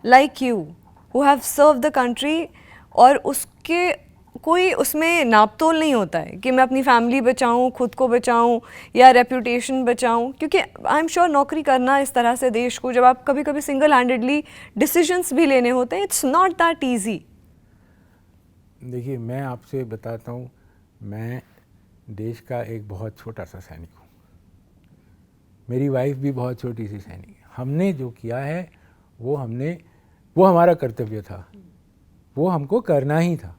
like you who have serve the country, और उसके कोई उसमें नापतोल नहीं होता है कि मैं अपनी फैमिली बचाऊं, खुद को बचाऊं या रेपुटेशन बचाऊं, क्योंकि आई एम श्योर नौकरी करना इस तरह से देश को, जब आप कभी कभी सिंगल हैंडेडली डिसीजंस भी लेने होते हैं, इट्स नॉट दैट ईजी। देखिए, मैं आपसे बताता हूँ, मैं देश का एक बहुत छोटा सा सैनिक हूँ, मेरी वाइफ भी बहुत छोटी सी सैनिक है। हमने जो किया है वो हमारा कर्तव्य था, वो हमको करना ही था।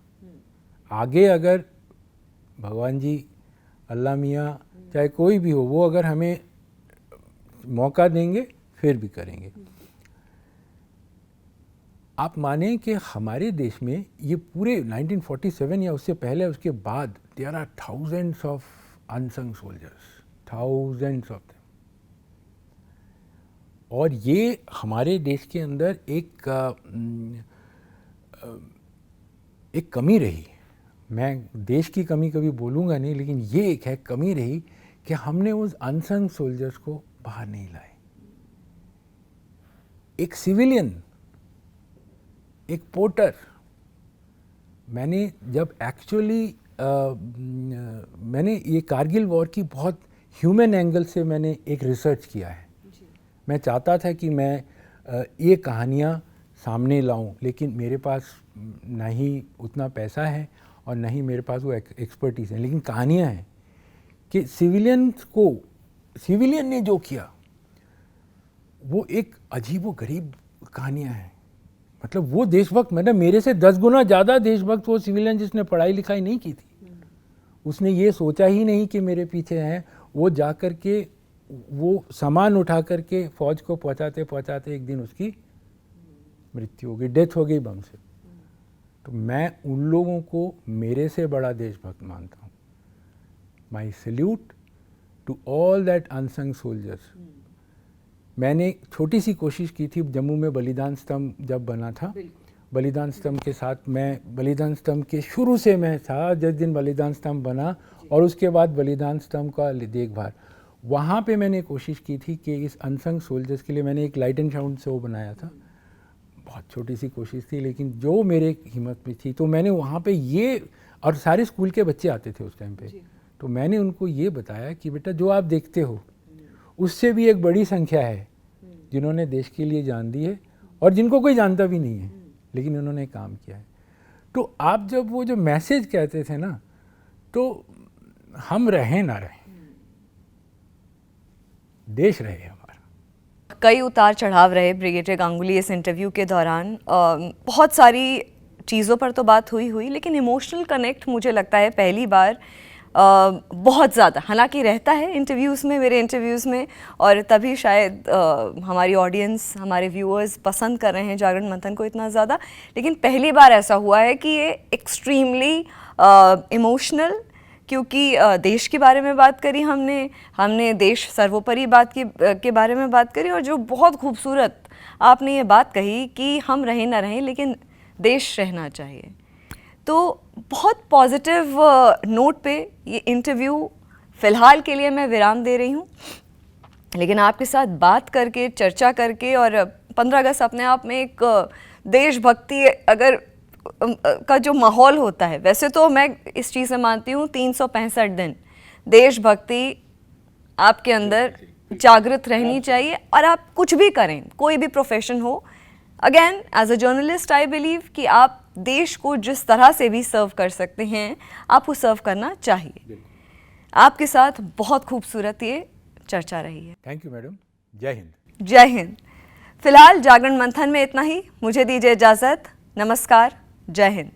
आगे अगर भगवान जी, अल्लाह मियाँ, चाहे कोई भी हो, वो अगर हमें मौका देंगे फिर भी करेंगे। आप माने कि हमारे देश में ये पूरे 1947 या उससे पहले, उसके बाद, there are thousands of unsung soldiers, thousands of them. और ये हमारे देश के अंदर एक कमी रही। मैं देश की कमी कभी बोलूँगा नहीं, लेकिन ये एक है कमी रही कि हमने उस अनसंग सोल्जर्स को बाहर नहीं लाए। एक सिविलियन, एक पोर्टर, मैंने जब एक्चुअली मैंने ये कारगिल वॉर की बहुत ह्यूमन एंगल से मैंने एक रिसर्च किया है। मैं चाहता था कि मैं ये कहानियाँ सामने लाऊं, लेकिन मेरे पास ना ही उतना पैसा है और ना ही मेरे पास वो एक्सपर्टीज़ है। लेकिन कहानियाँ हैं कि सिविलियन ने जो किया वो एक अजीब व गरीब कहानियाँ हैं। मतलब वो देशभक्त, मतलब मेरे से 10 गुना ज़्यादा देशभक्त वो सिविलियन जिसने पढ़ाई लिखाई नहीं की थी, उसने ये सोचा ही नहीं कि मेरे पीछे हैं, वो जा कर के वो सामान उठा कर के फौज को पहुंचाते पहुंचाते एक दिन उसकी मृत्यु हो गई, डेथ हो गई बम से। तो मैं उन लोगों को मेरे से बड़ा देशभक्त मानता हूँ। My salute to all that unsung soldiers. मैंने छोटी सी कोशिश की थी जम्मू में, बलिदान स्तंभ जब बना था, बलिदान स्तंभ के साथ मैं, बलिदान स्तंभ के शुरू से मैं था, जिस दिन बलिदान स्तंभ बना और उसके बाद बलिदान स्तंभ का देखभाल, वहाँ पे मैंने कोशिश की थी कि इस अनसंग सोल्जर्स के लिए मैंने एक लाइट एंड साउंड शो बनाया था। बहुत छोटी सी कोशिश थी, लेकिन जो मेरे हिम्मत में थी, तो मैंने वहाँ पे ये, और सारे स्कूल के बच्चे आते थे उस टाइम पे, तो मैंने उनको ये बताया कि बेटा जो आप देखते हो उससे भी एक बड़ी संख्या है जिन्होंने देश के लिए जान दी है और जिनको कोई जानता भी नहीं है, लेकिन उन्होंने काम किया है। तो आप जब वो जो मैसेज कहते थे ना, तो हम रहे ना रहे, देश रहे हमारा। कई उतार चढ़ाव रहे ब्रिगेडियर गांगुली इस इंटरव्यू के दौरान। बहुत सारी चीज़ों पर तो बात हुई, लेकिन इमोशनल कनेक्ट मुझे लगता है पहली बार बहुत ज़्यादा, हालांकि रहता है इंटरव्यूज़ में, मेरे इंटरव्यूज़ में, और तभी शायद हमारी ऑडियंस, हमारे व्यूअर्स पसंद कर रहे हैं जागरण मंथन को इतना ज़्यादा, लेकिन पहली बार ऐसा हुआ है कि ये एक्सट्रीमली इमोशनल, क्योंकि देश के बारे में बात करी हमने देश सर्वोपरि बात के बारे में बात करी, और जो बहुत खूबसूरत आपने ये बात कही कि हम रहें ना रहें लेकिन देश रहना चाहिए। तो बहुत पॉजिटिव नोट पे ये इंटरव्यू फ़िलहाल के लिए मैं विराम दे रही हूँ, लेकिन आपके साथ बात करके, चर्चा करके, और 15 अगस्त अपने आप में एक देशभक्ति अगर का जो माहौल होता है, वैसे तो मैं इस चीज़ से मानती हूँ 365 दिन देशभक्ति आपके अंदर जागृत रहनी चाहिए, और आप कुछ भी करें, कोई भी प्रोफेशन हो। Again as a journalist I believe कि आप देश को जिस तरह से भी सर्व कर सकते हैं, आपको सर्व करना चाहिए। आपके साथ बहुत खूबसूरत ये चर्चा रही है। Thank you madam. जय हिंद। जय हिंद। फिलहाल जागरण मंथन में इतना ही, मुझे दीजिए इजाज़त। नमस्कार। जय हिंद।